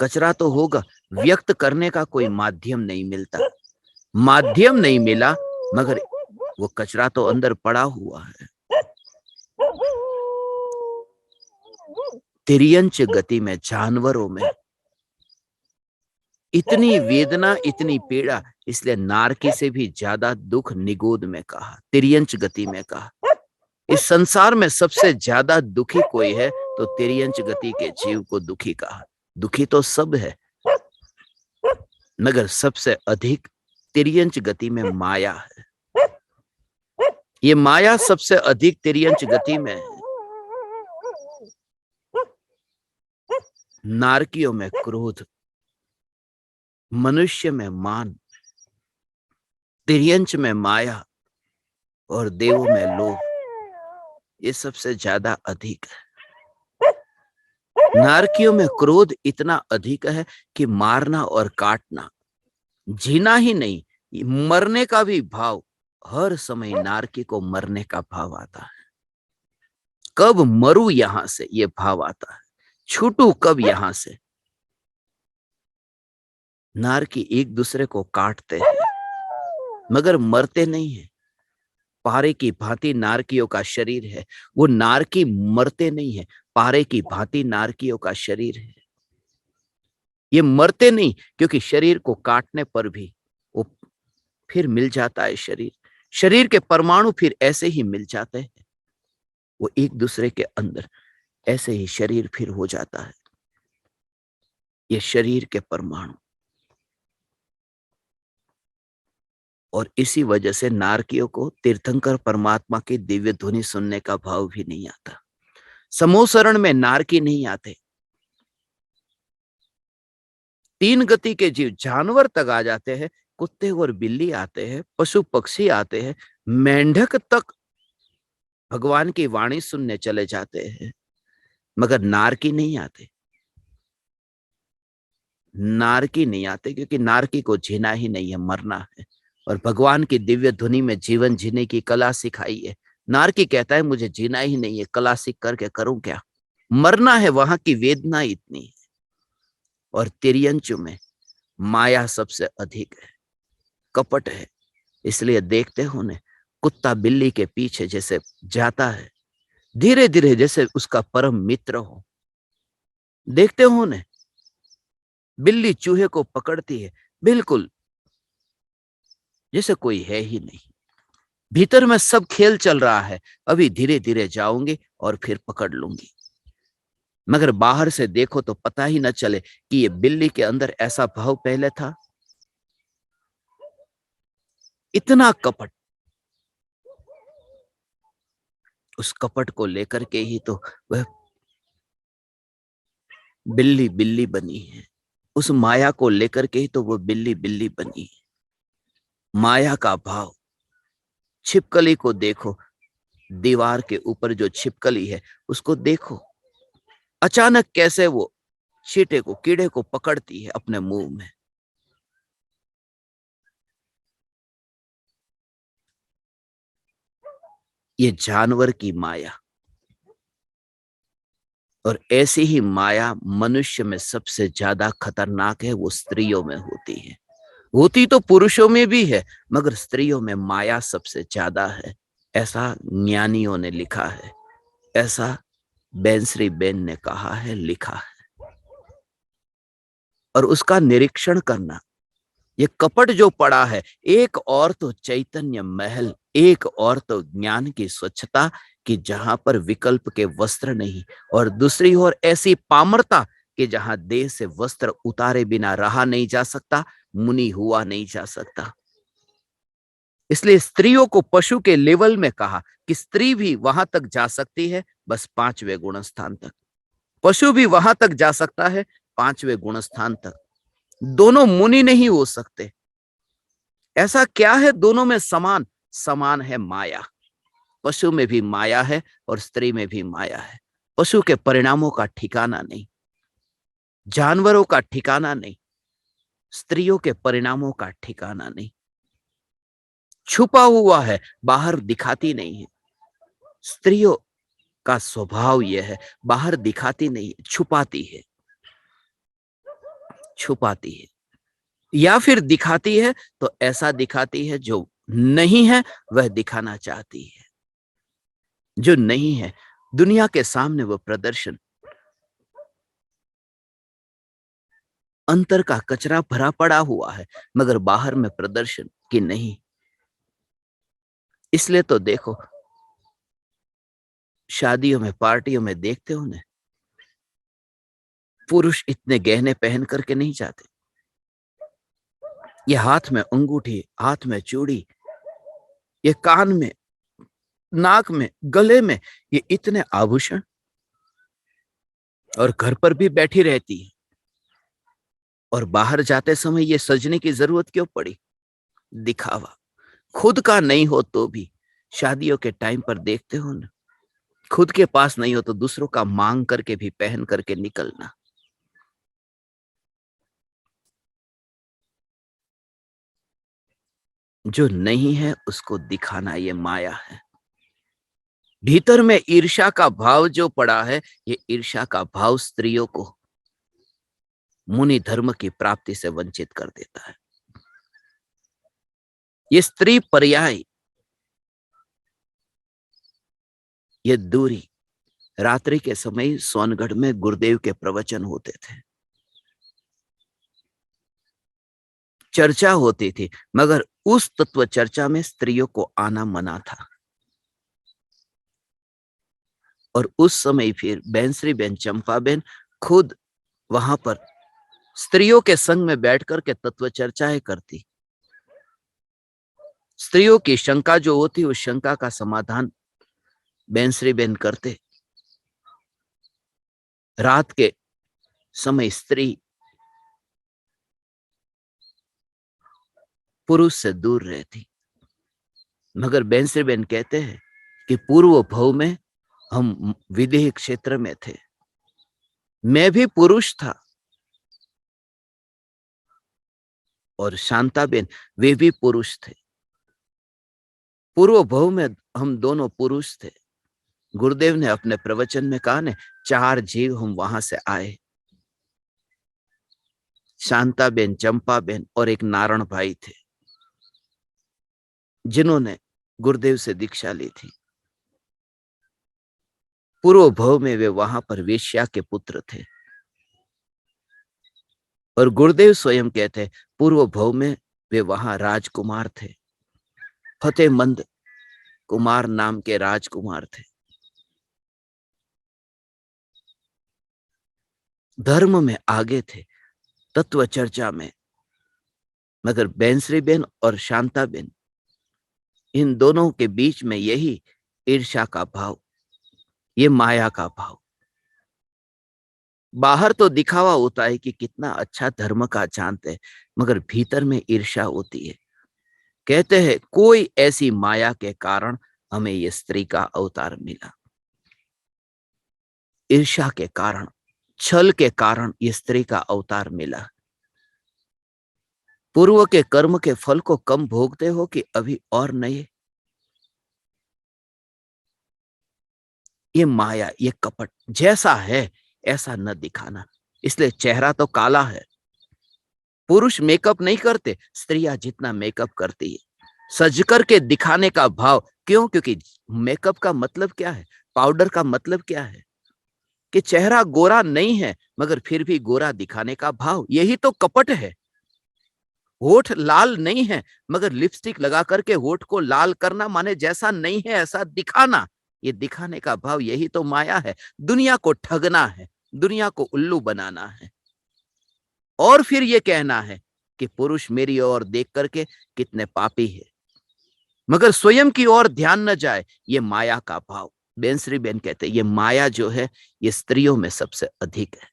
कचरा तो होगा, व्यक्त करने का कोई माध्यम नहीं मिलता। माध्यम नहीं मिला मगर वो कचरा तो अंदर पड़ा हुआ है। तिर्यंच गति में, जानवरों में इतनी वेदना, इतनी पीड़ा, इसलिए नारकी से भी ज्यादा दुख निगोद में कहा, तिर्यंच गति में कहा। इस संसार में सबसे ज्यादा दुखी कोई है तो तिर्यंच गति के जीव को दुखी कहा। दुखी तो सब है, मगर सबसे अधिक तिर्यंच गति में माया है। ये माया सबसे अधिक तिर्यंच गति में है। नारकियों में क्रोध, मनुष्य में मान, तिर्यंच में माया और देवों में लोभ, ये सबसे ज्यादा अधिक है। नारकियों में क्रोध इतना अधिक है कि मारना और काटना, जीना ही नहीं, मरने का भी भाव, हर समय नारकी को मरने का भाव आता है। कब मरूं यहां से, ये भाव आता है। छूटू कब यहां से। नारकी एक दूसरे को काटते हैं मगर मरते नहीं है। पारे की भांति नारकियों का शरीर है, वो नारकी मरते नहीं है। पारे की भांति नारकियों का शरीर है, ये मरते नहीं, क्योंकि शरीर को काटने पर भी वो फिर मिल जाता है। शरीर के परमाणु फिर ऐसे ही मिल जाते हैं, वो एक दूसरे के अंदर ऐसे ही शरीर फिर हो जाता है। ये शरीर के परमाणु, और इसी वजह से नारकियों को तीर्थंकर परमात्मा की दिव्य ध्वनि सुनने का भाव भी नहीं आता। समूहशरण में नारकी नहीं आते। तीन गति के जीव, जानवर तक आ जाते हैं, कुत्ते और बिल्ली आते हैं, पशु पक्षी आते हैं, मेंढक तक भगवान की वाणी सुनने चले जाते हैं, मगर नारकी नहीं आते। नारकी नहीं आते क्योंकि नारकी को जीना ही नहीं है, मरना है। और भगवान की दिव्य ध्वनि में जीवन जीने की कला सिखाई है। नारकी कहता है मुझे जीना ही नहीं है, कला सीख करके करूं क्या, मरना है, वहां की वेदना इतनी है। और तिर्यंचु में माया सबसे अधिक है, कपट है। इसलिए देखते हो ने, कुत्ता बिल्ली के पीछे जैसे जाता है, धीरे धीरे, जैसे उसका परम मित्र हो। देखते हो ने, बिल्ली चूहे को पकड़ती है बिल्कुल जैसे कोई है ही नहीं। भीतर में सब खेल चल रहा है, अभी धीरे धीरे जाऊंगी और फिर पकड़ लूंगी। मगर बाहर से देखो तो पता ही न चले कि ये बिल्ली के अंदर ऐसा भाव पहले था। इतना कपट, उस कपट को लेकर के ही तो वह बिल्ली बिल्ली बनी है। उस माया को लेकर के ही तो वो बिल्ली बिल्ली बनी है। माया का भाव। छिपकली को देखो, दीवार के ऊपर जो छिपकली है उसको देखो, अचानक कैसे वो चींटे को, कीड़े को पकड़ती है अपने मुंह में। ये जानवर की माया। और ऐसी ही माया मनुष्य में सबसे ज्यादा खतरनाक है, वो स्त्रियों में होती है। होती तो पुरुषों में भी है, मगर स्त्रियों में माया सबसे ज्यादा है, ऐसा ज्ञानियों ने लिखा है, ऐसा बेंसरी बेन ने कहा है, लिखा है। और उसका निरीक्षण करना, ये कपट जो पड़ा है, एक और तो चैतन्य महल, एक और तो ज्ञान की स्वच्छता कि जहां पर विकल्प के वस्त्र नहीं, और दूसरी ओर ऐसी पामरता कि जहां देह से वस्त्र उतारे बिना रहा नहीं जा सकता, मुनि हुआ नहीं जा सकता। इसलिए स्त्रियों को पशु के लेवल में कहा कि स्त्री भी वहां तक जा सकती है, बस 5वें गुण स्थान तक। पशु भी वहां तक जा सकता है, 5वें गुण स्थान तक। दोनों मुनि नहीं हो सकते। ऐसा क्या है दोनों में समान? समान है माया। पशु में भी माया है और स्त्री में भी माया है। पशु के परिणामों का ठिकाना नहीं, जानवरों का ठिकाना नहीं, स्त्रियों के परिणामों का ठिकाना नहीं। छुपा हुआ है, बाहर दिखाती नहीं है। स्त्रियों का स्वभाव यह है, बाहर दिखाती नहीं, छुपाती है। छुपाती है या फिर दिखाती है तो ऐसा दिखाती है जो नहीं है, वह दिखाना चाहती है जो नहीं है। दुनिया के सामने वो प्रदर्शन, अंतर का कचरा भरा पड़ा हुआ है, मगर बाहर में प्रदर्शन कि नहीं। इसलिए तो देखो, शादियों में, पार्टियों में देखते हो ना, पुरुष इतने गहने पहन करके नहीं जाते। ये हाथ में अंगूठी, हाथ में चूड़ी, ये कान में, नाक में, गले में, ये इतने आभूषण, और घर पर भी बैठी रहती है। और बाहर जाते समय ये सजने की जरूरत क्यों पड़ी? दिखावा। खुद का नहीं हो तो भी शादियों के टाइम पर देखते हो ना, खुद के पास नहीं हो तो दूसरों का मांग करके भी पहन करके निकलना। जो नहीं है उसको दिखाना, ये माया है। भीतर में ईर्ष्या का भाव जो पड़ा है, ये ईर्ष्या का भाव स्त्रियों को मुनि धर्म की प्राप्ति से वंचित कर देता है। ये स्त्री पर्याय, ये दूरी। रात्रि के समय सोनगढ़ में गुरुदेव के प्रवचन होते थे, चर्चा होती थी, मगर उस तत्व चर्चा में स्त्रियों को आना मना था। और उस समय फिर बैंसरी बेन, चंपा बेन खुद वहां पर स्त्रियों के संग में बैठकर के तत्व चर्चाएं करती। स्त्रियों की शंका जो होती, उस शंका का समाधान बैंसरी बेन करते। रात के समय स्त्री पुरुष से दूर रहती, मगर बैंसरी बेन कहते हैं कि पूर्व भव में हम विदेह क्षेत्र में थे, मैं भी पुरुष था और शांताबेन वे भी पुरुष थे। पूर्व भव में हम दोनों पुरुष थे। गुरुदेव ने अपने प्रवचन में कहा ने, 4 जीव हम वहां से आए, शांताबेन, चंपाबेन और एक नारायण भाई थे, जिन्होंने गुरुदेव से दीक्षा ली थी। पूर्व भव में वे वहां पर वेश्या के पुत्र थे। और गुरुदेव स्वयं कहते, पूर्व भव में वे वहां राजकुमार थे, फतेहमंद कुमार नाम के राजकुमार थे, धर्म में आगे थे, तत्व चर्चा में। मगर बैंसरी बेन और शांताबेन, इन दोनों के बीच में यही ईर्ष्या का भाव, ये माया का भाव। बाहर तो दिखावा होता है कि कितना अच्छा धर्म का जानते हैं, मगर भीतर में ईर्ष्या होती है। कहते हैं कोई ऐसी माया के कारण हमें ये स्त्री का अवतार मिला, ईर्ष्या के कारण, छल के कारण ये स्त्री का अवतार मिला। पूर्व के कर्म के फल को कम भोगते हो कि अभी और नए? ये माया, ये कपट, जैसा है ऐसा न दिखाना। इसलिए चेहरा तो काला है, पुरुष मेकअप नहीं करते, स्त्रियां जितना मेकअप करती है, सज करके दिखाने का भाव। क्यों? क्योंकि मेकअप का मतलब क्या है, पाउडर का मतलब क्या है, कि चेहरा गोरा नहीं है मगर फिर भी गोरा दिखाने का भाव, यही तो कपट है। होठ लाल नहीं है मगर लिपस्टिक लगा करके होठ को लाल करना, माने जैसा नहीं है ऐसा दिखाना, ये दिखाने का भाव, यही तो माया है। दुनिया को ठगना है, दुनिया को उल्लू बनाना है, और फिर ये कहना है कि पुरुष मेरी ओर देख करके कितने पापी है, मगर स्वयं की ओर ध्यान न जाए, ये माया का भाव। बेंसरी बेन कहते ये माया जो है ये स्त्रियों में सबसे अधिक है।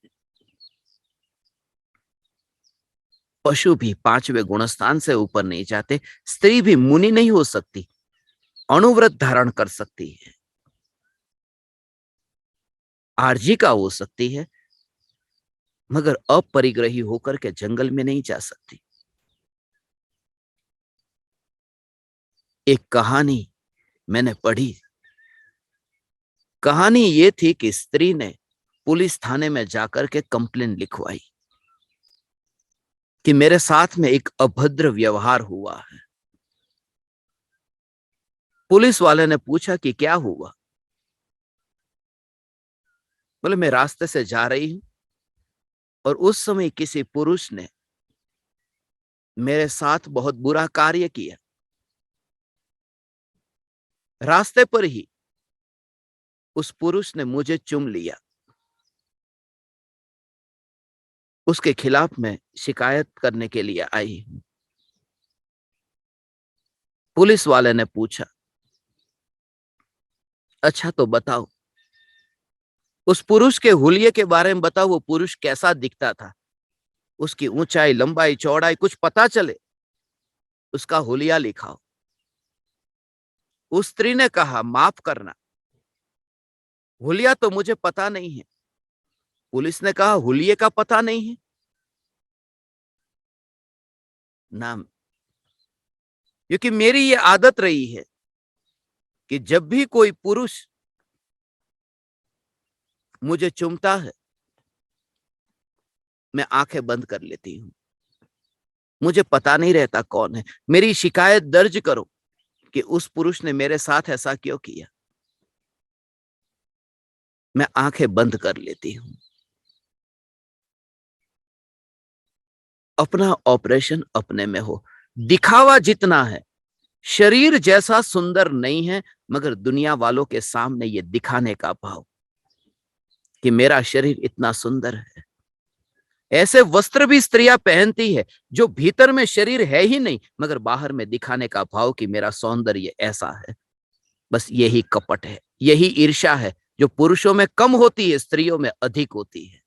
पशु भी 5वें गुणस्थान से ऊपर नहीं जाते, स्त्री भी मुनि नहीं हो सकती, अणुव्रत धारण कर सकती है, आर्जिका हो सकती है, मगर अपरिग्रही होकर के जंगल में नहीं जा सकती। एक कहानी मैंने पढ़ी, कहानी ये थी कि स्त्री ने पुलिस थाने में जाकर के कंप्लेन लिखवाई कि मेरे साथ में एक अभद्र व्यवहार हुआ है। पुलिस वाले ने पूछा कि क्या हुआ? बोले मैं रास्ते से जा रही हूं और उस समय किसी पुरुष ने मेरे साथ बहुत बुरा कार्य किया। रास्ते पर ही उस पुरुष ने मुझे चूम लिया। उसके खिलाफ मैं शिकायत करने के लिए आई हूं। पुलिस वाले ने पूछा, अच्छा तो बताओ, उस पुरुष के हुलिये के बारे में बताओ, वो पुरुष कैसा दिखता था, उसकी ऊंचाई, लंबाई, चौड़ाई कुछ पता चले, उसका हुलिया लिखाओ। उस स्त्री ने कहा, माफ करना, हुलिया तो मुझे पता नहीं है। पुलिस ने कहा, हुलिये का पता नहीं है? नाम, क्योंकि मेरी ये आदत रही है कि जब भी कोई पुरुष मुझे चूमता है, मैं आंखें बंद कर लेती हूं। मुझे पता नहीं रहता कौन है। मेरी शिकायत दर्ज करो कि उस पुरुष ने मेरे साथ ऐसा क्यों किया। मैं आंखें बंद कर लेती हूं। अपना ऑपरेशन अपने में हो। दिखावा जितना है, शरीर जैसा सुंदर नहीं है, मगर दुनिया वालों के सामने ये दिखाने का भाव कि मेरा शरीर इतना सुंदर है। ऐसे वस्त्र भी स्त्रियां पहनती है जो भीतर में शरीर है ही नहीं, मगर बाहर में दिखाने का भाव कि मेरा सौंदर्य ऐसा है। बस यही कपट है, यही ईर्ष्या है जो पुरुषों में कम होती है, स्त्रियों में अधिक होती है।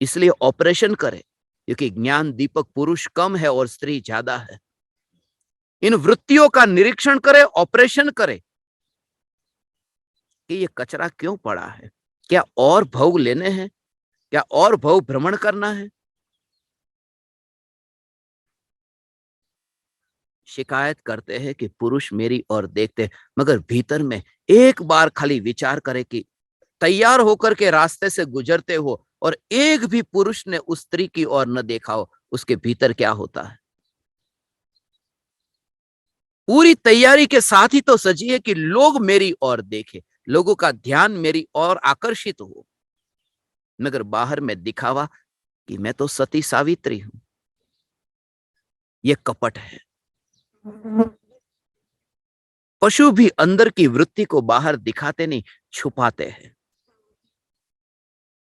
इसलिए ऑपरेशन करें, क्योंकि ज्ञान दीपक पुरुष कम है और स्त्री ज्यादा है। इन वृत्तियों का निरीक्षण करें, ऑपरेशन करें कि ये कचरा क्यों पड़ा है। क्या और भोग लेने हैं? क्या और भोग भ्रमण करना है? शिकायत करते हैं कि पुरुष मेरी ओर देखते, मगर भीतर में एक बार खाली विचार करें कि तैयार होकर के रास्ते से गुजरते हो और एक भी पुरुष ने उस स्त्री की ओर न देखा हो, उसके भीतर क्या होता है। पूरी तैयारी के साथ ही तो सजी है कि लोग मेरी ओर देखें, लोगों का ध्यान मेरी ओर आकर्षित हो, मगर बाहर में दिखावा कि मैं तो सती सावित्री हूं। यह कपट है। पशु भी अंदर की वृत्ति को बाहर दिखाते नहीं, छुपाते हैं,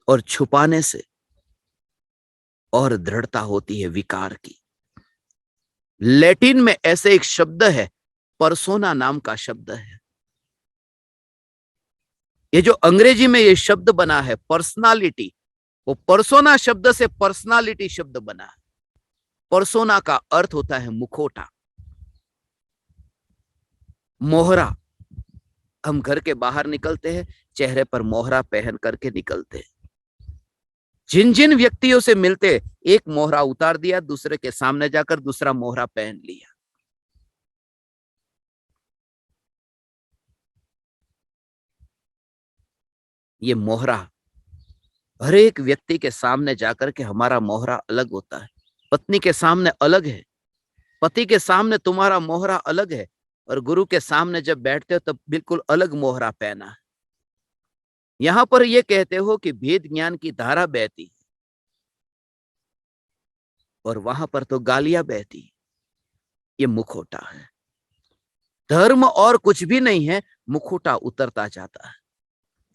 और छुपाने से और दृढ़ता होती है विकार की। लैटिन में ऐसे एक शब्द है, परसोना नाम का शब्द है। ये जो अंग्रेजी में ये शब्द बना है पर्सनालिटी, वो परसोना शब्द से पर्सनालिटी शब्द बना है। परसोना का अर्थ होता है मुखौटा, मोहरा। हम घर के बाहर निकलते हैं, चेहरे पर मोहरा पहन करके निकलते हैं। जिन जिन व्यक्तियों से मिलते, एक मोहरा उतार दिया, दूसरे के सामने जाकर दूसरा मोहरा पहन लिया। ये मोहरा हर एक व्यक्ति के सामने जाकर के हमारा मोहरा अलग होता है। पत्नी के सामने अलग है, पति के सामने तुम्हारा मोहरा अलग है, और गुरु के सामने जब बैठते हो तब बिल्कुल अलग मोहरा पहना है। यहां पर यह कहते हो कि भेद ज्ञान की धारा बहती है, और वहां पर तो गालियां बहती। ये मुखौटा है। धर्म और कुछ भी नहीं है, मुखौटा उतरता जाता है,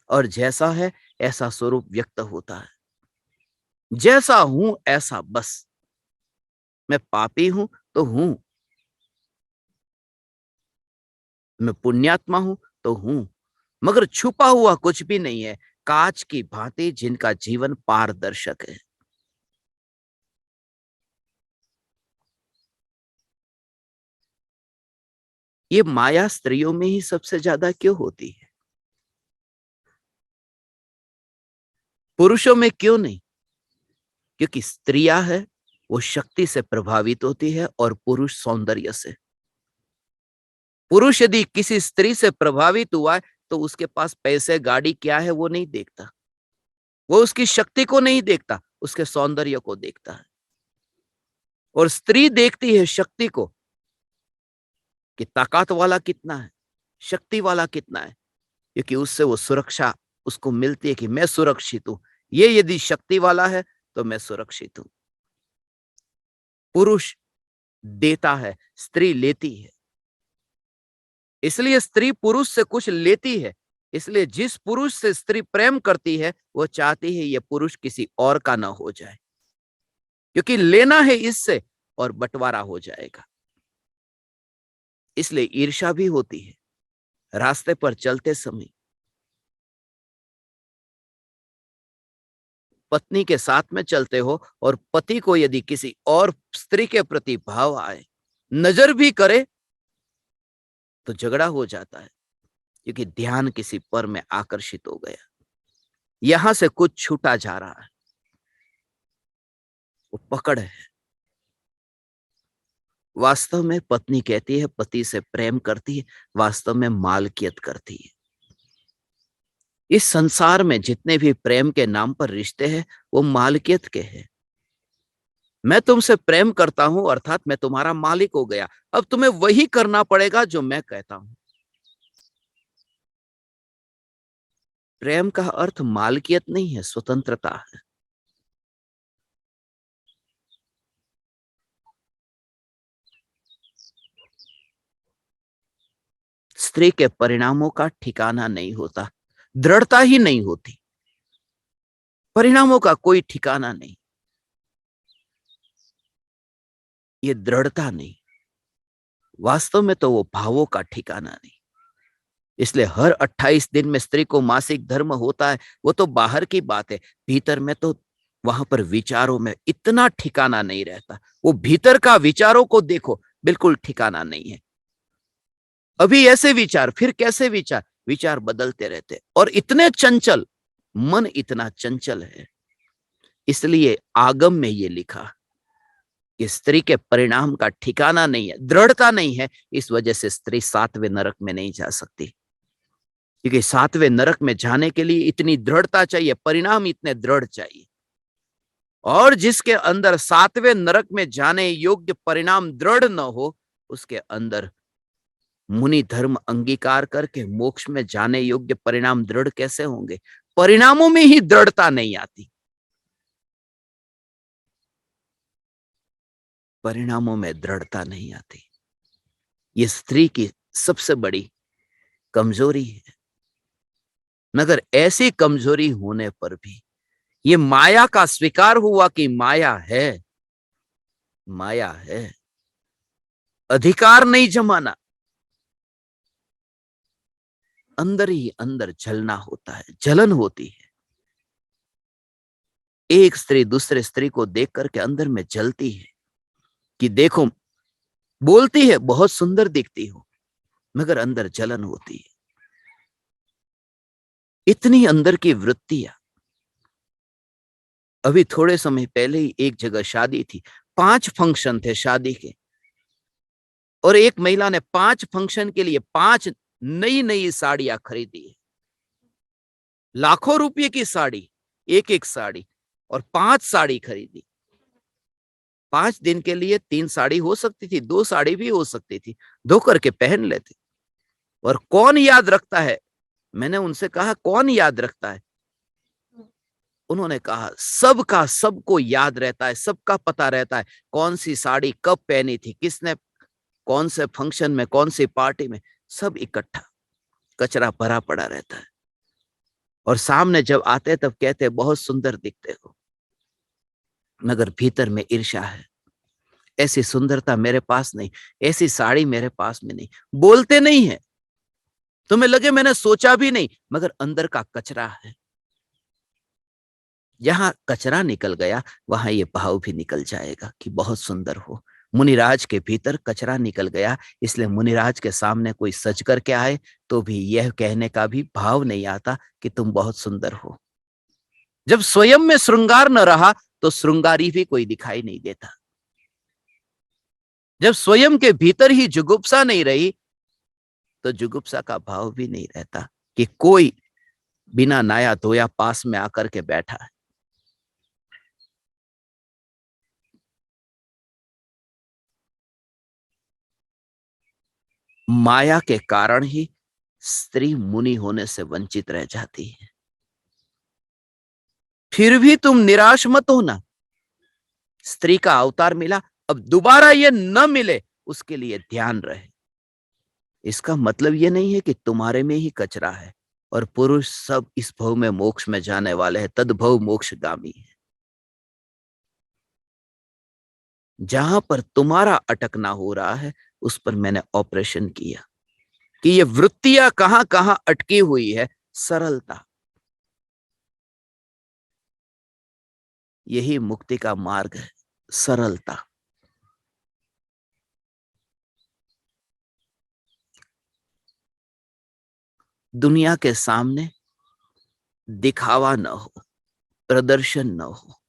और जैसा है ऐसा स्वरूप व्यक्त होता है। जैसा हूं ऐसा बस। मैं पापी हूं तो हूं, मैं पुण्यात्मा हूं तो हूं, मगर छुपा हुआ कुछ भी नहीं है। कांच की भांति जिनका जीवन पारदर्शक है। ये माया स्त्रियों में ही सबसे ज्यादा क्यों होती है, पुरुषों में क्यों नहीं? क्योंकि स्त्रियां है, वो शक्ति से प्रभावित होती है और पुरुष सौंदर्य से। पुरुष यदि किसी स्त्री से प्रभावित हुआ है तो उसके पास पैसे, गाड़ी क्या है वो नहीं देखता। वो उसकी शक्ति को नहीं देखता, उसके सौंदर्य को देखता है। और स्त्री देखती है शक्ति को, कि ताकत वाला कितना है, शक्ति वाला कितना है, क्योंकि उससे वो सुरक्षा उसको मिलती है कि मैं सुरक्षित हूं। ये यदि शक्ति वाला है तो मैं सुरक्षित हूं। पुरुष देता है, स्त्री लेती है। इसलिए स्त्री पुरुष से कुछ लेती है, इसलिए जिस पुरुष से स्त्री प्रेम करती है वो चाहती है ये पुरुष किसी और का ना हो जाए, क्योंकि लेना है इससे और बंटवारा हो जाएगा। इसलिए ईर्ष्या भी होती है। रास्ते पर चलते समय पत्नी के साथ में चलते हो और पति को यदि किसी और स्त्री के प्रति भाव आए, नजर भी करे, तो झगड़ा हो जाता है, क्योंकि ध्यान किसी पर में आकर्षित हो गया, यहां से कुछ छूटा जा रहा है, वो पकड़ है। वास्तव में पत्नी कहती है पति से प्रेम करती है, वास्तव में मालकियत करती है। इस संसार में जितने भी प्रेम के नाम पर रिश्ते हैं वो मालकियत के हैं। मैं तुमसे प्रेम करता हूं अर्थात मैं तुम्हारा मालिक हो गया, अब तुम्हें वही करना पड़ेगा जो मैं कहता हूं। प्रेम का अर्थ मालकियत नहीं है, स्वतंत्रता है। स्त्री के परिणामों का ठिकाना नहीं होता, दृढ़ता ही नहीं होती, परिणामों का कोई ठिकाना नहीं, ये दृढ़ता नहीं, वास्तव में तो वो भावों का ठिकाना नहीं। इसलिए हर 28 दिन में स्त्री को मासिक धर्म होता है, वो तो बाहर की बात है, भीतर में तो वहां पर विचारों में इतना ठिकाना नहीं रहता। वो भीतर का विचारों को देखो, बिल्कुल ठिकाना नहीं है। अभी ऐसे विचार, फिर कैसे विचार, विचार बदलते रहते और इतने चंचल, मन इतना चंचल है। इसलिए आगम में ये लिखा कि स्त्री के परिणाम का ठिकाना नहीं है, दृढ़ता नहीं है, इस वजह से स्त्री 7वें नरक में नहीं जा सकती, क्योंकि 7वें नरक में जाने के लिए इतनी दृढ़ता चाहिए, परिणाम इतने दृढ़ चाहिए। और जिसके अंदर 7वें नरक में जाने योग्य परिणाम दृढ़ न हो, उसके अंदर मुनि धर्म अंगीकार करके मोक्ष में जाने योग्य परिणाम दृढ़ कैसे होंगे? परिणामों में ही दृढ़ता नहीं आती, परिणामों में दृढ़ता नहीं आती। ये स्त्री की सबसे बड़ी कमजोरी है। मगर ऐसी कमजोरी होने पर भी ये माया का स्वीकार हुआ कि माया है, माया है, अधिकार नहीं जमाना, अंदर ही अंदर जलना होता है, जलन होती है। एक स्त्री दूसरे स्त्री को देख करके अंदर में जलती है कि देखो, बोलती है बहुत सुंदर दिखती हो, मगर अंदर जलन होती है। इतनी अंदर की वृत्तियां। अभी थोड़े समय पहले ही एक जगह शादी थी, 5 फंक्शन थे शादी के, और एक महिला ने 5 फंक्शन के लिए 5 नई नई साड़ियां खरीदी है। लाखों रुपए की साड़ी, एक एक साड़ी, और 5 साड़ी खरीदी। 5 दिन के लिए 3 साड़ी हो सकती थी, 2 साड़ी भी हो सकती थी, धो करके पहन लेते। और कौन याद रखता है? मैंने उनसे कहा कौन याद रखता है? उन्होंने कहा सबका, सबको याद रहता है, सबका पता रहता है कौन सी साड़ी कब पहनी थी, किसने कौन से फंक्शन में, कौन सी पार्टी में, सब इकट्ठा, कचरा भरा पड़ा रहता है। और सामने जब आते तब कहते बहुत सुंदर दिखते हो, मगर भीतर में ईर्ष्या है, ऐसी सुंदरता मेरे पास नहीं, ऐसी साड़ी मेरे पास में नहीं। बोलते नहीं है, तुम्हें लगे मैंने सोचा भी नहीं, मगर अंदर का कचरा है। जहां कचरा निकल गया वहां ये भाव भी निकल जाएगा कि बहुत सुंदर हो। मुनिराज के भीतर कचरा निकल गया, इसलिए मुनिराज के सामने कोई सज करके आए तो भी यह कहने का भी भाव नहीं आता कि तुम बहुत सुंदर हो। जब स्वयं में श्रृंगार न रहा तो श्रृंगारी भी कोई दिखाई नहीं देता। जब स्वयं के भीतर ही जुगुप्सा नहीं रही तो जुगुप्सा का भाव भी नहीं रहता कि कोई बिना नहाया धोया पास में आकर के बैठा है। माया के कारण ही स्त्री मुनि होने से वंचित रह जाती है। फिर भी तुम निराश मत होना, स्त्री का अवतार मिला, अब दोबारा ये न मिले उसके लिए ध्यान रहे। इसका मतलब ये नहीं है कि तुम्हारे में ही कचरा है और पुरुष सब इस भव में मोक्ष में जाने वाले हैं, तद्भव मोक्षगामी है। जहां पर तुम्हारा अटकना हो रहा है उस पर मैंने ऑपरेशन किया कि ये वृत्तियां कहां कहां अटकी हुई है। सरलता, यही मुक्ति का मार्ग है, सरलता। दुनिया के सामने दिखावा न हो, प्रदर्शन न हो।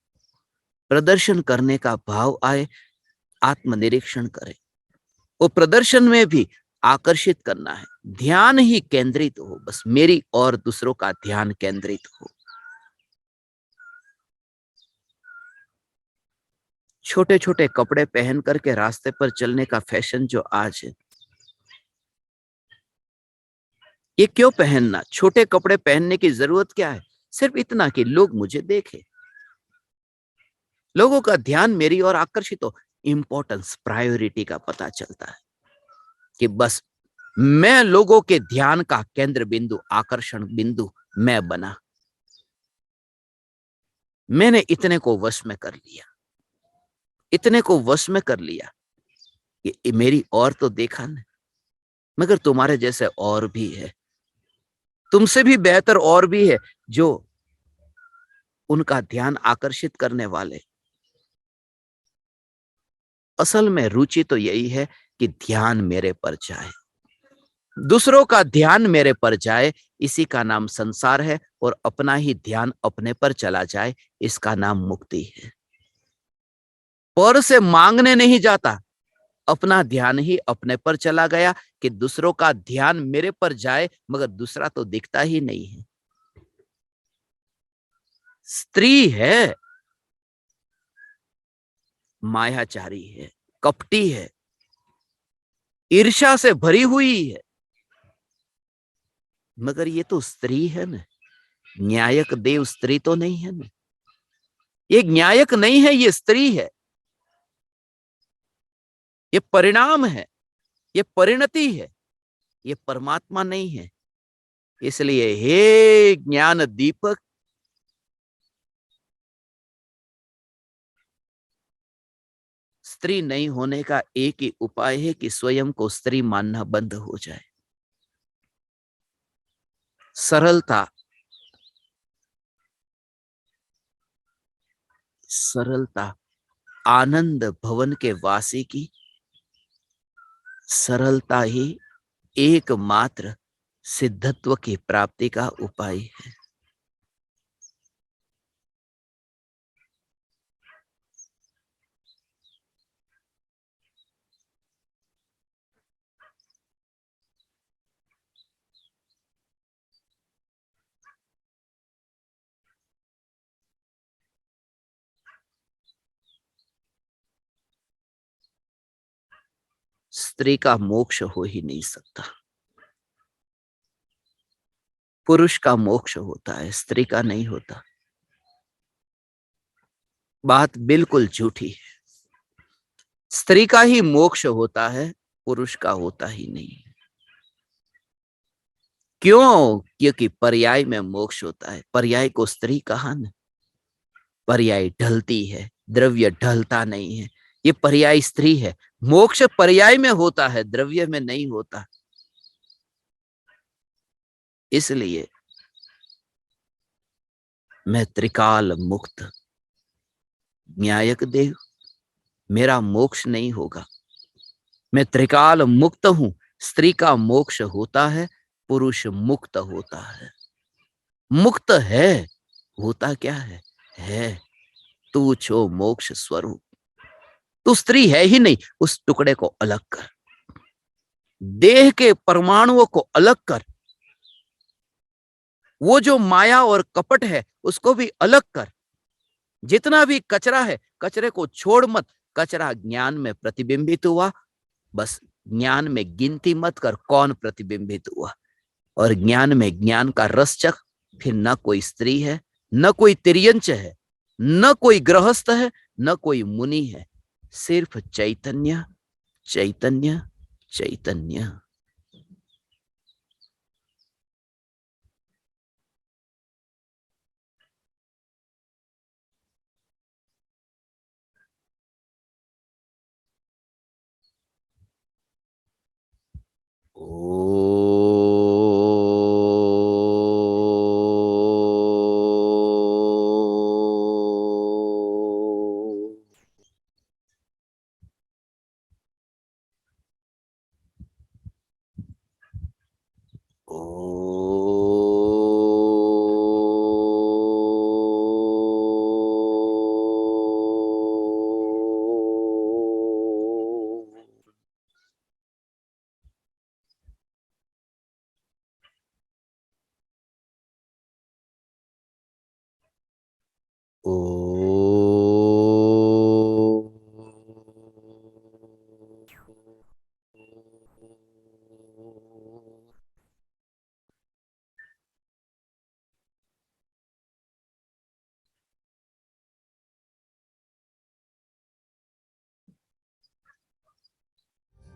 प्रदर्शन करने का भाव आए, आत्मनिरीक्षण करें। वो प्रदर्शन में भी आकर्षित करना है, ध्यान ही केंद्रित हो, बस मेरी और दूसरों का ध्यान केंद्रित हो। छोटे छोटे कपड़े पहन करके रास्ते पर चलने का फैशन जो आज है, ये क्यों पहनना? छोटे कपड़े पहनने की जरूरत क्या है? सिर्फ इतना कि लोग मुझे देखें, लोगों का ध्यान मेरी ओर आकर्षित हो। इंपॉर्टेंस, प्रायोरिटी का पता चलता है कि बस मैं लोगों के ध्यान का केंद्र बिंदु, आकर्षण बिंदु मैं बना। मैंने इतने को वश में कर लिया, इतने को वश में कर लिया कि मेरी और तो देखा नहीं, मगर तुम्हारे जैसे और भी है, तुमसे भी बेहतर और भी है जो उनका ध्यान आकर्षित करने वाले। असल में रुचि तो यही है कि ध्यान मेरे पर जाए, दूसरों का ध्यान मेरे पर जाए, इसी का नाम संसार है। और अपना ही ध्यान अपने पर चला जाए, इसका नाम मुक्ति है। पर से मांगने नहीं जाता, अपना ध्यान ही अपने पर चला गया कि दूसरों का ध्यान मेरे पर जाए, मगर दूसरा तो दिखता ही नहीं है। स्त्री है, मायाचारी है, कपटी है, ईर्ष्या से भरी हुई है, मगर ये तो स्त्री है ना। न्यायक देव स्त्री तो नहीं है ना, ये न्यायक नहीं है, ये स्त्री है, ये परिणाम है, ये परिणति है, ये परमात्मा नहीं है। इसलिए हे ज्ञान दीपक, स्त्री नहीं होने का एक ही उपाय है कि स्वयं को स्त्री मानना बंद हो जाए। सरलता, सरलता आनंद भवन के वासी की सरलता ही एकमात्र सिद्धत्व की प्राप्ति का उपाय है। स्त्री का मोक्ष हो ही नहीं सकता, पुरुष का मोक्ष होता है, स्त्री का नहीं होता। बात बिल्कुल झूठी है। स्त्री का ही मोक्ष होता है, पुरुष का होता ही नहीं। क्यों? क्योंकि पर्याय में मोक्ष होता है। पर्याय को स्त्री कहा ना, पर्याय ढलती है, द्रव्य ढलता नहीं है, ये पर्याय स्त्री है। मोक्ष पर्याय में होता है, द्रव्य में नहीं होता। इसलिए मैं त्रिकाल मुक्त न्यायक देव, मेरा मोक्ष नहीं होगा। मैं त्रिकाल मुक्त हूं। स्त्री का मोक्ष होता है, पुरुष मुक्त होता है। मुक्त है, होता क्या है तू छो मोक्ष स्वरूप। तू स्त्री है ही नहीं, उस टुकड़े को अलग कर, देह के परमाणुओं को अलग कर, वो जो माया और कपट है उसको भी अलग कर। जितना भी कचरा है, कचरे को छोड़ मत। कचरा ज्ञान में प्रतिबिंबित हुआ, बस ज्ञान में गिनती मत कर कौन प्रतिबिंबित हुआ। और ज्ञान में ज्ञान का रस चख। फिर न कोई स्त्री है, न कोई तिर्यंच है, न कोई गृहस्थ है, न कोई मुनि है, सिर्फ चैतन्य, चैतन्य, चैतन्य।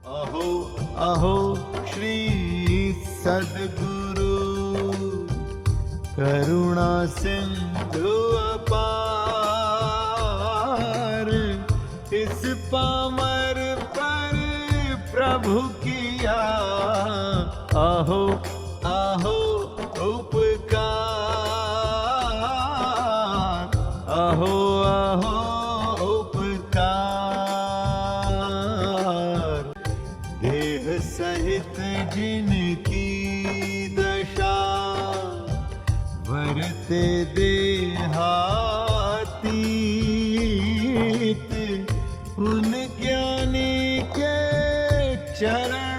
अहो अहो श्री सद्गुरु करुणा सिंधु अपार, इस पामर पर प्रभु किया अहो अहो उपकार, अहो अहो उपकार। देह सहित जिनकी दशा वरते देहातीत, उन ज्ञानी के चरण